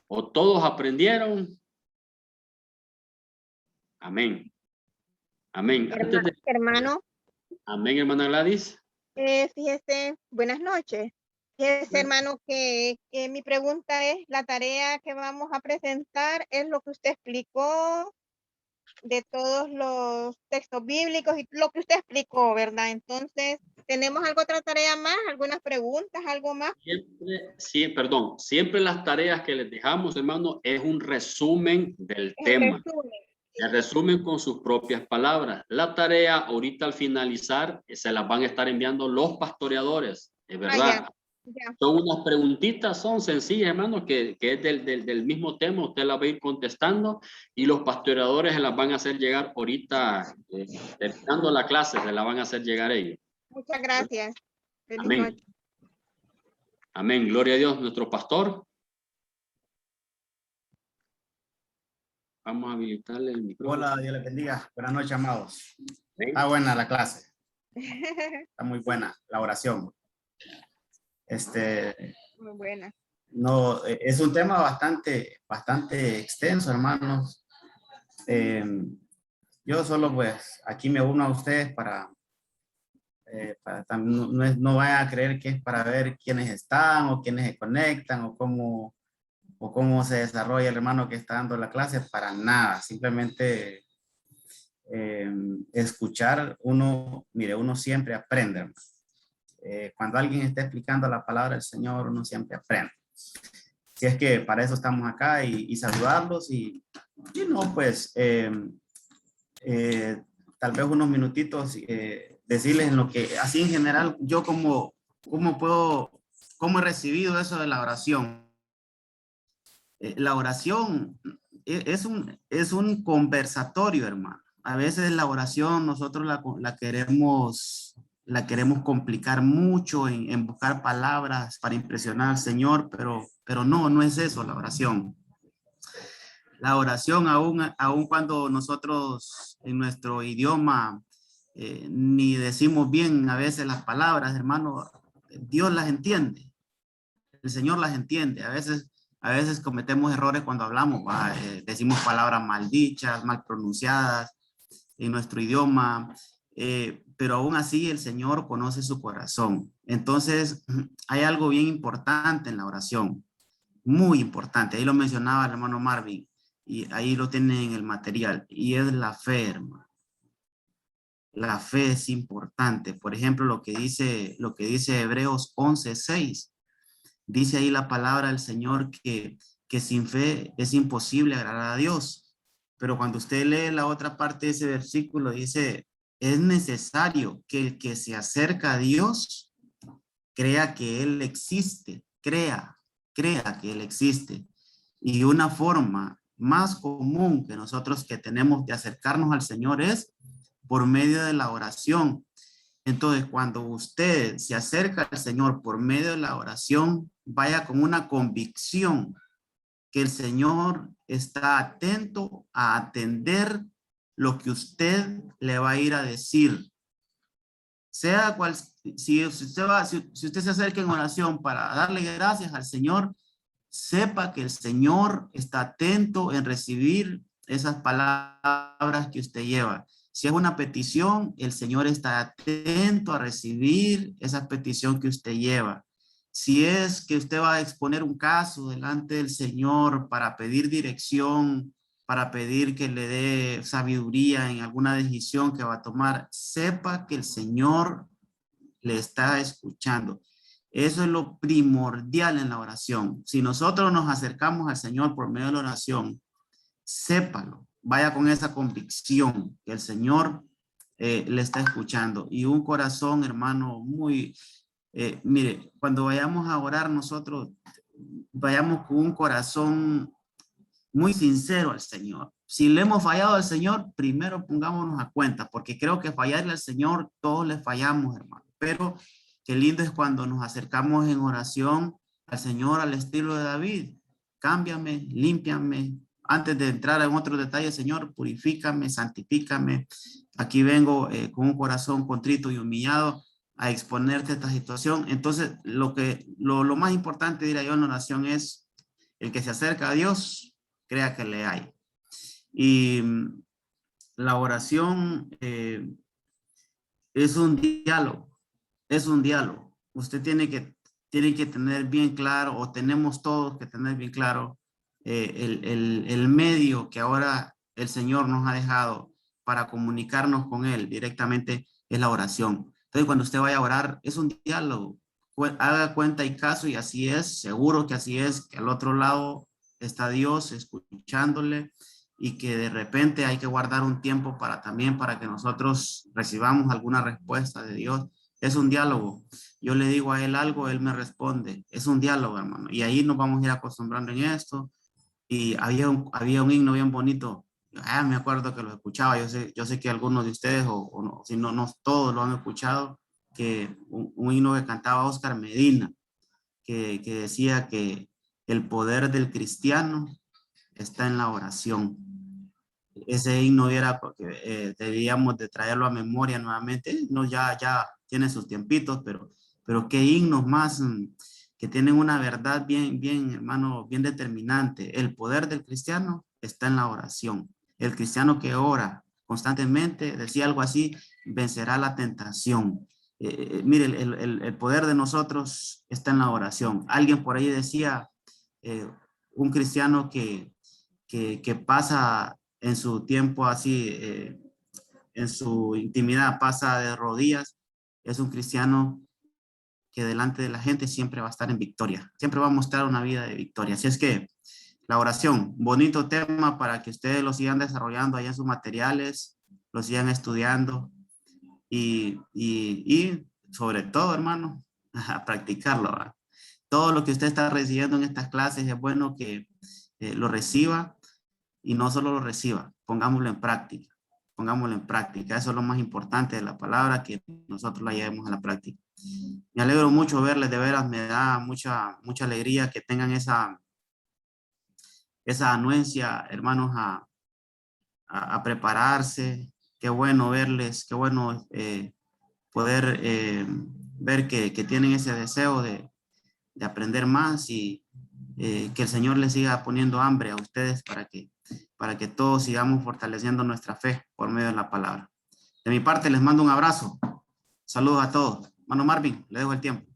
o todos aprendieron. Amén. Amén. Antes de- Hermano, Amén, hermana Gladys. fíjese, buenas noches. Fíjese, hermano, que mi pregunta es, la tarea que vamos a presentar es lo que usted explicó de todos los textos bíblicos y lo que usted explicó, ¿verdad? Entonces, ¿tenemos otra tarea más? ¿Algunas preguntas? ¿Algo más? Siempre, sí, perdón, siempre las tareas que les dejamos, hermano, es un resumen del El tema. resumen. El resumen con sus propias palabras. La tarea, ahorita al finalizar, se las van a estar enviando los pastoreadores, es verdad. Ya. Son unas preguntitas, son sencillas, hermano, que es del mismo tema, usted la va a ir contestando y los pastoreadores se las van a hacer llegar ahorita, terminando la clase, se la van a hacer llegar ellos. Muchas gracias. Feliz Amén. noche. Amén. Gloria a Dios, nuestro pastor. Vamos a habilitarle el micrófono. Hola, Dios les bendiga. Buenas noches, amados. Amén. Está buena la clase. Está muy buena la oración. Muy buena. No, es un tema bastante extenso, hermanos. Yo solo, pues, aquí me uno a ustedes para no vayan a creer que es para ver quiénes están o quiénes se conectan o cómo se desarrolla el hermano que está dando la clase, para nada. Simplemente escuchar, uno siempre aprende, hermano. Cuando alguien está explicando la palabra del Señor, uno siempre aprende. Si es que para eso estamos acá y saludarlos y no, pues tal vez unos minutitos decirles en lo que, así en general, yo cómo he recibido eso de la oración. La oración es un conversatorio, hermano. A veces la oración nosotros la queremos complicar mucho en buscar palabras para impresionar al Señor, pero no es eso la oración. La oración, aún cuando nosotros en nuestro idioma ni decimos bien a veces las palabras, hermano, Dios las entiende. El Señor las entiende. A veces cometemos errores cuando hablamos, decimos palabras mal dichas, mal pronunciadas en nuestro idioma, pero aún así el Señor conoce su corazón. Entonces, hay algo bien importante en la oración, muy importante. Ahí lo mencionaba el hermano Marvin, y ahí lo tienen en el material, y es la fe, hermano. La fe es importante. Por ejemplo, lo que dice Hebreos 11:6. Dice ahí la palabra del Señor que sin fe es imposible agradar a Dios. Pero cuando usted lee la otra parte de ese versículo, dice, es necesario que el que se acerca a Dios crea que Él existe, crea que Él existe. Y una forma más común que nosotros que tenemos de acercarnos al Señor es por medio de la oración. Entonces, cuando usted se acerca al Señor por medio de la oración, vaya con una convicción que el Señor está atento a atender lo que usted le va a ir a decir. Sea cual, si usted se acerca en oración para darle gracias al Señor, sepa que el Señor está atento en recibir esas palabras que usted lleva. Si es una petición, el Señor está atento a recibir esa petición que usted lleva. Si es que usted va a exponer un caso delante del Señor para pedir dirección, para pedir que le dé sabiduría en alguna decisión que va a tomar, sepa que el Señor le está escuchando. Eso es lo primordial en la oración. Si nosotros nos acercamos al Señor por medio de la oración, sépalo, vaya con esa convicción que el Señor le está escuchando. Y un corazón, hermano, muy, mire, cuando vayamos a orar nosotros, vayamos con un corazón muy sincero al Señor. Si le hemos fallado al Señor, primero pongámonos a cuenta, porque creo que fallarle al Señor, todos le fallamos, hermano. Pero qué lindo es cuando nos acercamos en oración al Señor al estilo de David. Cámbiame, límpiame. Antes de entrar en otros detalles, Señor, purifícame, santifícame. Aquí vengo con un corazón contrito y humillado a exponerte a esta situación. Entonces, lo más importante, diría yo, en la oración es el que se acerca a Dios, crea que le hay. Y la oración es un diálogo, es un diálogo. Usted tiene que tener bien claro, o tenemos todos que tener bien claro, el medio que ahora el Señor nos ha dejado para comunicarnos con Él directamente es la oración. Entonces, cuando usted vaya a orar, es un diálogo. Haga cuenta y caso, y así es, seguro que así es, que al otro lado está Dios escuchándole, y que de repente hay que guardar un tiempo para que nosotros recibamos alguna respuesta de Dios. Es un diálogo. Yo le digo a Él algo, Él me responde. Es un diálogo, hermano. Y ahí nos vamos a ir acostumbrando en esto. Y había un himno bien bonito. Me acuerdo que lo escuchaba. Yo sé que algunos de ustedes, o no, si no, no todos lo han escuchado, que un himno que cantaba Oscar Medina, que decía que el poder del cristiano está en la oración. Ese himno era porque debíamos de traerlo a memoria nuevamente. No, ya tiene sus tiempitos, pero qué himnos más que tienen una verdad bien, hermano, bien determinante. El poder del cristiano está en la oración. El cristiano que ora constantemente, decía algo así, vencerá la tentación. Mire, el poder de nosotros está en la oración. Alguien por ahí decía, un cristiano que pasa en su tiempo así, en su intimidad, pasa de rodillas, es un cristiano que delante de la gente siempre va a estar en victoria, siempre va a mostrar una vida de victoria. Así es que la oración, bonito tema para que ustedes lo sigan desarrollando allá en sus materiales, lo sigan estudiando y sobre todo, hermano, a practicarlo, ¿verdad? Todo lo que usted está recibiendo en estas clases es bueno que lo reciba, y no solo lo reciba, pongámoslo en práctica, eso es lo más importante de la palabra, que nosotros la llevemos a la práctica. Me alegro mucho verles, de veras, me da mucha alegría que tengan esa anuencia, hermanos, a prepararse. Qué bueno verles, qué bueno poder ver que tienen ese deseo de aprender más, y que el Señor les siga poniendo hambre a ustedes para que todos sigamos fortaleciendo nuestra fe por medio de la palabra. De mi parte, les mando un abrazo. Saludos a todos. Hermano Marvin, le dejo el tiempo.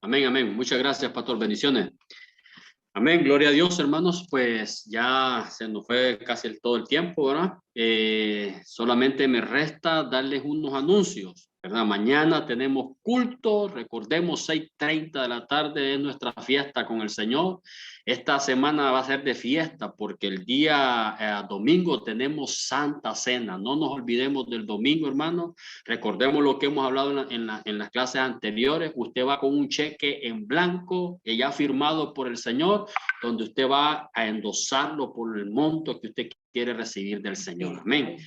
Amén, amén. Muchas gracias, pastor. Bendiciones. Amén, gloria a Dios, hermanos. Pues ya se nos fue casi todo el tiempo, ¿verdad? Solamente me resta darles unos anuncios, ¿verdad? Mañana tenemos culto, recordemos, 6:30 de la tarde es nuestra fiesta con el Señor. Esta semana va a ser de fiesta porque el día domingo tenemos Santa Cena. No nos olvidemos del domingo, hermanos. Recordemos lo que hemos hablado en las clases anteriores. Usted va con un cheque en blanco ya firmado por el Señor, donde usted va a endosarlo por el monto que usted quiere recibir del Señor. Amén.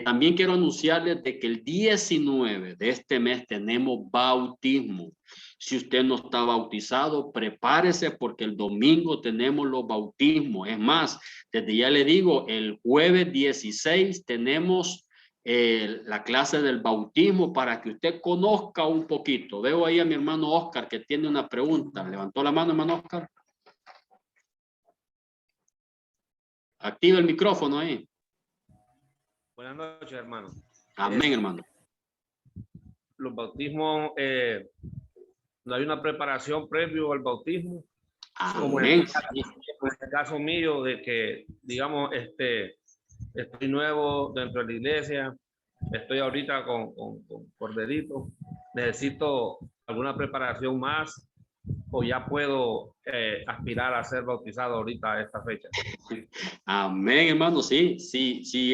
También quiero anunciarles de que el 19 de este mes tenemos bautismo. Si usted no está bautizado, prepárese porque el domingo tenemos los bautismos. Es más, desde ya le digo, el jueves 16 tenemos la clase del bautismo para que usted conozca un poquito. Veo ahí a mi hermano Oscar que tiene una pregunta. Levantó la mano, hermano Oscar. Activa el micrófono ahí. Buenas noches, hermano. Amén, hermano. Los bautismos, no hay una preparación previo al bautismo. Como en el caso mío, de que, digamos, estoy nuevo dentro de la iglesia, estoy ahorita con corderito, necesito alguna preparación más, o ya puedo aspirar a ser bautizado ahorita a esta fecha. Amén, hermano. Sí,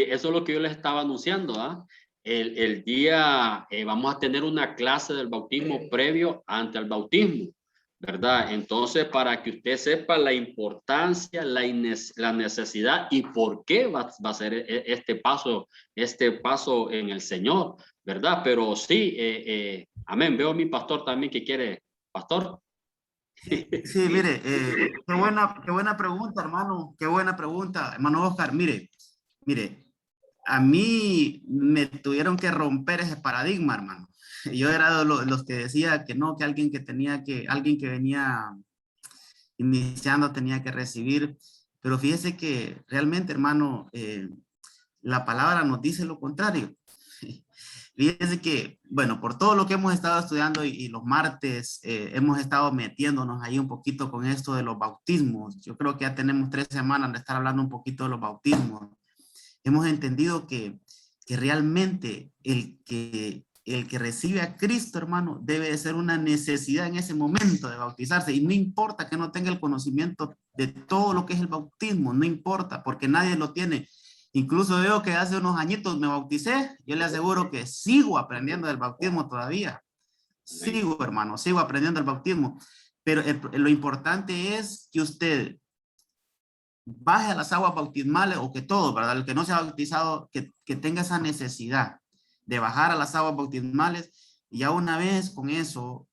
eso es lo que yo les estaba anunciando, ¿ah? El día vamos a tener una clase del bautismo previo ante el bautismo, ¿verdad? Entonces, para que usted sepa la importancia, la necesidad y por qué va a ser este paso en el Señor, ¿verdad? Pero sí, amén. Veo a mi pastor también que quiere, pastor. Sí, mire, qué buena pregunta, hermano. Qué buena pregunta, hermano Oscar. Mire, a mí me tuvieron que romper ese paradigma, hermano. Yo era de los que decía que no, que alguien que venía iniciando tenía que recibir, pero fíjese que realmente, hermano, la palabra nos dice lo contrario. Fíjese que, bueno, por todo lo que hemos estado estudiando y los martes hemos estado metiéndonos ahí un poquito con esto de los bautismos. Yo creo que ya tenemos 3 semanas de estar hablando un poquito de los bautismos. Hemos entendido que realmente el que recibe a Cristo, hermano, debe de ser una necesidad en ese momento de bautizarse. Y no importa que no tenga el conocimiento de todo lo que es el bautismo, no importa, porque nadie lo tiene. Incluso veo que hace unos añitos me bauticé, yo le aseguro que sigo aprendiendo del bautismo todavía. Sigo, hermano, sigo aprendiendo el bautismo. Pero lo importante es que usted baje a las aguas bautismales, o que todo, ¿verdad? El que no se ha bautizado, que tenga esa necesidad de bajar a las aguas bautismales, y ya una vez con eso,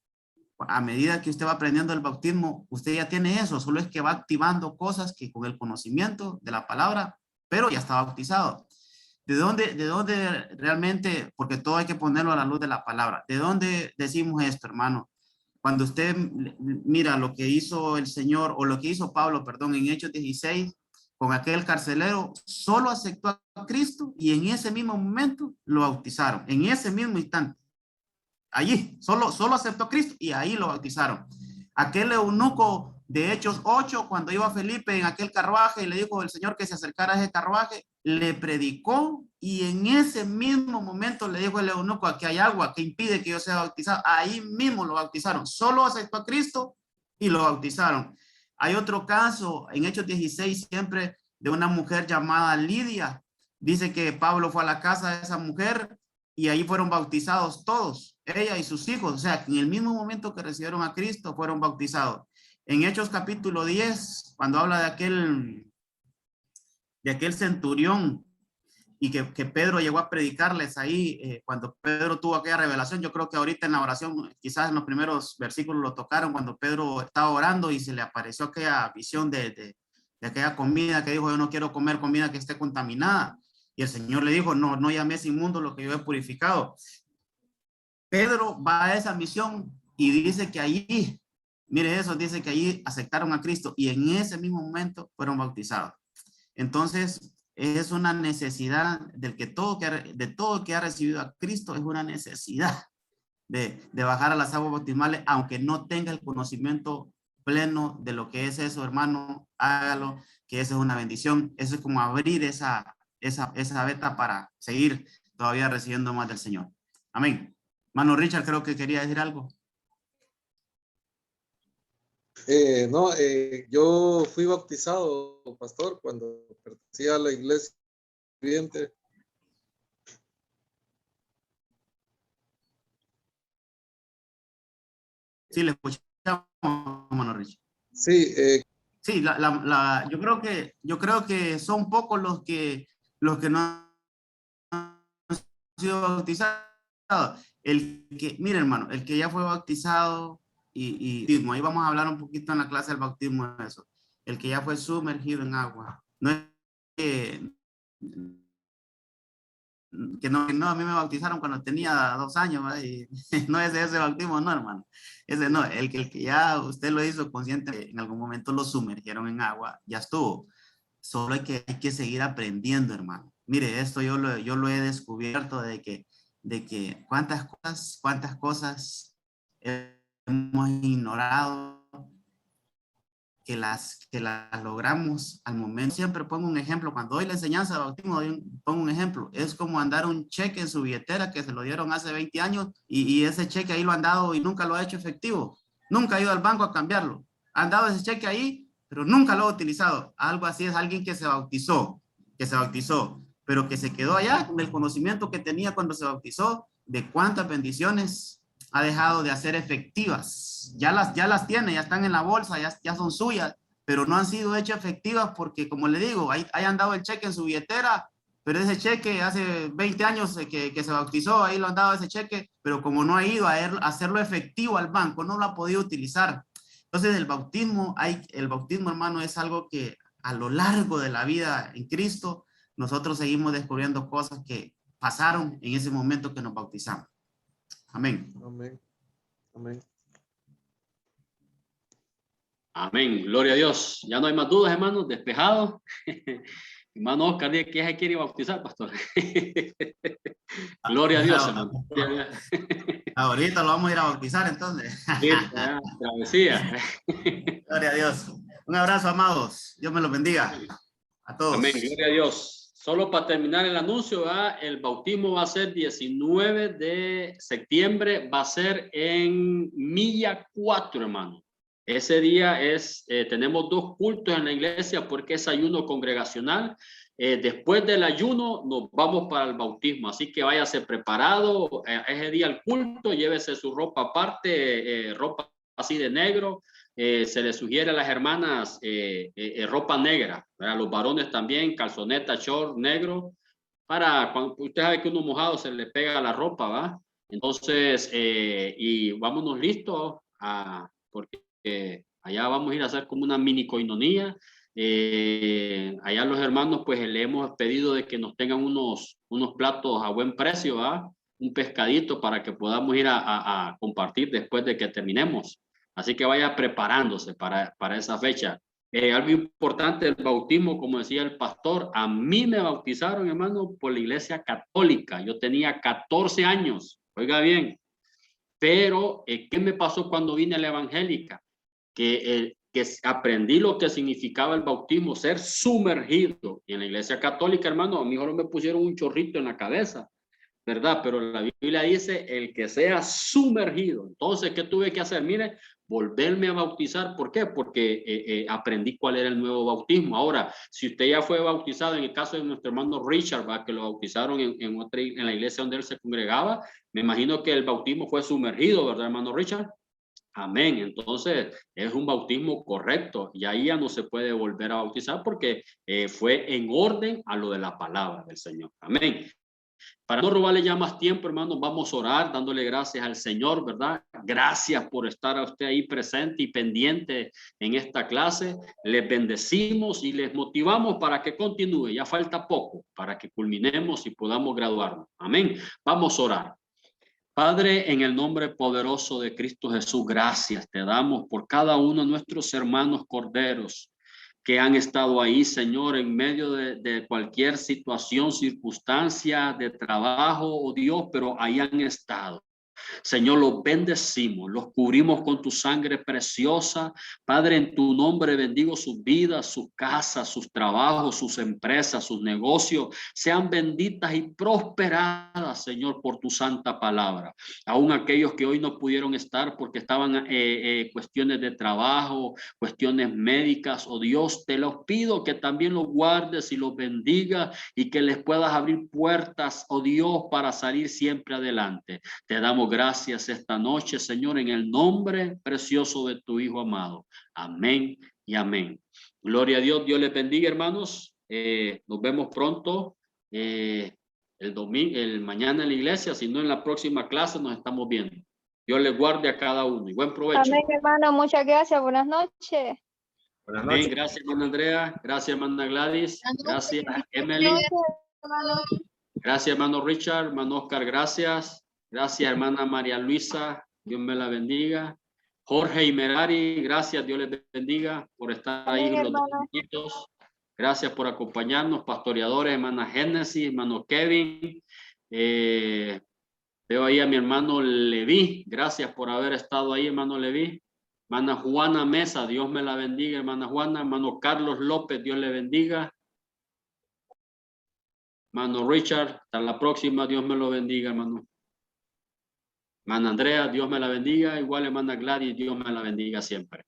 a medida que usted va aprendiendo el bautismo, usted ya tiene eso, solo es que va activando cosas que con el conocimiento de la palabra, pero ya está bautizado. ¿De dónde realmente? Porque todo hay que ponerlo a la luz de la palabra. ¿De dónde decimos esto, hermano? Cuando usted mira lo que hizo el Señor, o lo que hizo Pablo, perdón, en Hechos 16, con aquel carcelero, solo aceptó a Cristo y en ese mismo momento lo bautizaron, en ese mismo instante. Allí, solo aceptó a Cristo y ahí lo bautizaron. Aquel eunuco de Hechos 8, cuando iba Felipe en aquel carruaje y le dijo el Señor que se acercara a ese carruaje, le predicó y en ese mismo momento le dijo el eunuco: aquí hay agua que impide que yo sea bautizado. Ahí mismo lo bautizaron. Solo aceptó a Cristo y lo bautizaron. Hay otro caso en Hechos 16 siempre de una mujer llamada Lidia. Dice que Pablo fue a la casa de esa mujer y ahí fueron bautizados todos, ella y sus hijos. O sea, en el mismo momento que recibieron a Cristo fueron bautizados. En Hechos capítulo 10, cuando habla de aquel centurión y que Pedro llegó a predicarles ahí, cuando Pedro tuvo aquella revelación, yo creo que ahorita en la oración, quizás en los primeros versículos lo tocaron, cuando Pedro estaba orando y se le apareció aquella visión de aquella comida que dijo: yo no quiero comer comida que esté contaminada. Y el Señor le dijo: no llames inmundo lo que yo he purificado. Pedro va a esa misión y dice que allí, mire eso, dice que allí aceptaron a Cristo y en ese mismo momento fueron bautizados. Entonces, es una necesidad de todo que ha recibido a Cristo, es una necesidad de bajar a las aguas bautismales, aunque no tenga el conocimiento pleno de lo que es eso, hermano, hágalo, que eso es una bendición. Eso es como abrir esa veta para seguir todavía recibiendo más del Señor. Amén. Hermano Richard, creo que quería decir algo. Yo fui bautizado, pastor, cuando pertenecía a la iglesia viviente. Sí, le escuchamos, hermano Richard. Sí. Sí, yo creo que son pocos los que no han sido bautizados. Mire, hermano, el que ya fue bautizado, y ahí vamos a hablar un poquito en la clase del bautismo de eso. El que ya fue sumergido en agua. No es que no, a mí me bautizaron cuando tenía 2 años, ¿verdad? Y no es ese bautismo, no, hermano. Ese no, el que ya usted lo hizo consciente, en algún momento lo sumergieron en agua, ya estuvo. Solo hay que seguir aprendiendo, hermano. Mire, esto yo lo he descubierto de que cuántas cosas hemos ignorado, que las logramos al momento. Siempre pongo un ejemplo, cuando doy la enseñanza de bautismo, pongo un ejemplo. Es como andar un cheque en su billetera que se lo dieron hace 20 años y ese cheque ahí lo han dado y nunca lo ha hecho efectivo. Nunca ha ido al banco a cambiarlo. Han dado ese cheque ahí, pero nunca lo ha utilizado. Algo así es alguien que se bautizó, pero que se quedó allá con el conocimiento que tenía cuando se bautizó, de cuántas bendiciones ha dejado de hacer efectivas. Ya las tiene, ya están en la bolsa, ya son suyas, pero no han sido hechas efectivas porque, como le digo, ahí han dado el cheque en su billetera, pero ese cheque hace 20 años que se bautizó, ahí lo han dado ese cheque, pero como no ha ido a hacerlo efectivo al banco, no lo ha podido utilizar. Entonces el bautismo, hermano, es algo que a lo largo de la vida en Cristo nosotros seguimos descubriendo cosas que pasaron en ese momento que nos bautizamos. Amén. Amén. Amén. Amén. Gloria a Dios. Ya no hay más dudas, hermanos. Despejado. Hermano Oscar, ¿qué se quiere bautizar, pastor? Gloria a Dios, hermano. Ahorita lo vamos a ir a bautizar, entonces. Travesía. Gloria a Dios. Un abrazo, amados. Dios me los bendiga a todos. Amén. Gloria a Dios. Solo para terminar el anuncio, ¿verdad? El bautismo va a ser 19 de septiembre. Va a ser en Milla 4, hermano. Ese día tenemos 2 cultos en la iglesia porque es ayuno congregacional. Después del ayuno nos vamos para el bautismo, así que váyase preparado. Ese día el culto, llévese su ropa aparte, ropa así de negro. Se les sugiere a las hermanas ropa negra, para los varones también, calzoneta, short negro, para cuando usted sabe que uno mojado se le pega la ropa, ¿va? Entonces, y vámonos listos porque allá vamos a ir a hacer como una mini coinonía. Allá los hermanos pues le hemos pedido de que nos tengan unos platos a buen precio, ¿va? Un pescadito para que podamos ir a compartir después de que terminemos. Así que vaya preparándose para esa fecha. Algo importante del bautismo, como decía el pastor, a mí me bautizaron, hermano, por la iglesia católica. Yo tenía 14 años, oiga bien. Pero, ¿qué me pasó cuando vine a la evangélica? Que aprendí lo que significaba el bautismo, ser sumergido. Y en la iglesia católica, hermano, a mí solo me pusieron un chorrito en la cabeza, ¿verdad? Pero la Biblia dice el que sea sumergido. Entonces, ¿qué tuve que hacer? Mire, volverme a bautizar. ¿Por qué? Porque aprendí cuál era el nuevo bautismo. Ahora, si usted ya fue bautizado, en el caso de nuestro hermano Richard, ¿va? Que lo bautizaron en la iglesia donde él se congregaba, me imagino que el bautismo fue sumergido, ¿verdad, hermano Richard? Amén. Entonces es un bautismo correcto y ahí ya no se puede volver a bautizar porque fue en orden a lo de la palabra del Señor. Amén. Para no robarle ya más tiempo, hermanos, vamos a orar dándole gracias al Señor, ¿verdad? Gracias por estar a usted ahí presente y pendiente en esta clase. Les bendecimos y les motivamos para que continúe. Ya falta poco para que culminemos y podamos graduarnos. Amén. Vamos a orar. Padre, en el nombre poderoso de Cristo Jesús, gracias te damos por cada uno de nuestros hermanos corderos que han estado ahí, Señor, en medio de cualquier situación, circunstancia de trabajo, oh Dios, pero ahí han estado. Señor, los bendecimos, los cubrimos con tu sangre preciosa. Padre, en tu nombre bendigo sus vidas, sus casas, sus trabajos, sus empresas, sus negocios. Sean benditas y prosperadas, Señor, por tu santa palabra. Aún aquellos que hoy no pudieron estar porque estaban cuestiones de trabajo, cuestiones médicas. Oh Dios, te los pido que también los guardes y los bendigas y que les puedas abrir puertas, oh Dios, para salir siempre adelante. Te damos gracias esta noche, Señor, en el nombre precioso de tu Hijo amado. Amén y amén. Gloria a Dios. Dios les bendiga, hermanos. Nos vemos pronto el domingo, mañana en la iglesia. Si no, en la próxima clase nos estamos viendo. Dios les guarde a cada uno y buen provecho. Amén, hermano. Muchas gracias. Buenas noches. Buenas Amén. noches. Gracias, hermana Andrea. Gracias, hermana Gladys. Gracias, Emily. Gracias, hermano Richard. Hermano Oscar, gracias. Gracias, hermana María Luisa. Dios me la bendiga. Jorge y Merari, gracias. Dios les bendiga por estar ahí. Amén, Los chiquitos. Gracias por acompañarnos, pastoreadores, hermana Génesis, hermano Kevin. Veo ahí a mi hermano Leví. Gracias por haber estado ahí, hermano Leví. Hermana Juana Mesa, Dios me la bendiga, hermana Juana. Hermano Carlos López, Dios le bendiga. Hermano Richard, hasta la próxima. Dios me lo bendiga, hermano. Hermana Andrea, Dios me la bendiga. Igual, hermana Gladys, Dios me la bendiga siempre.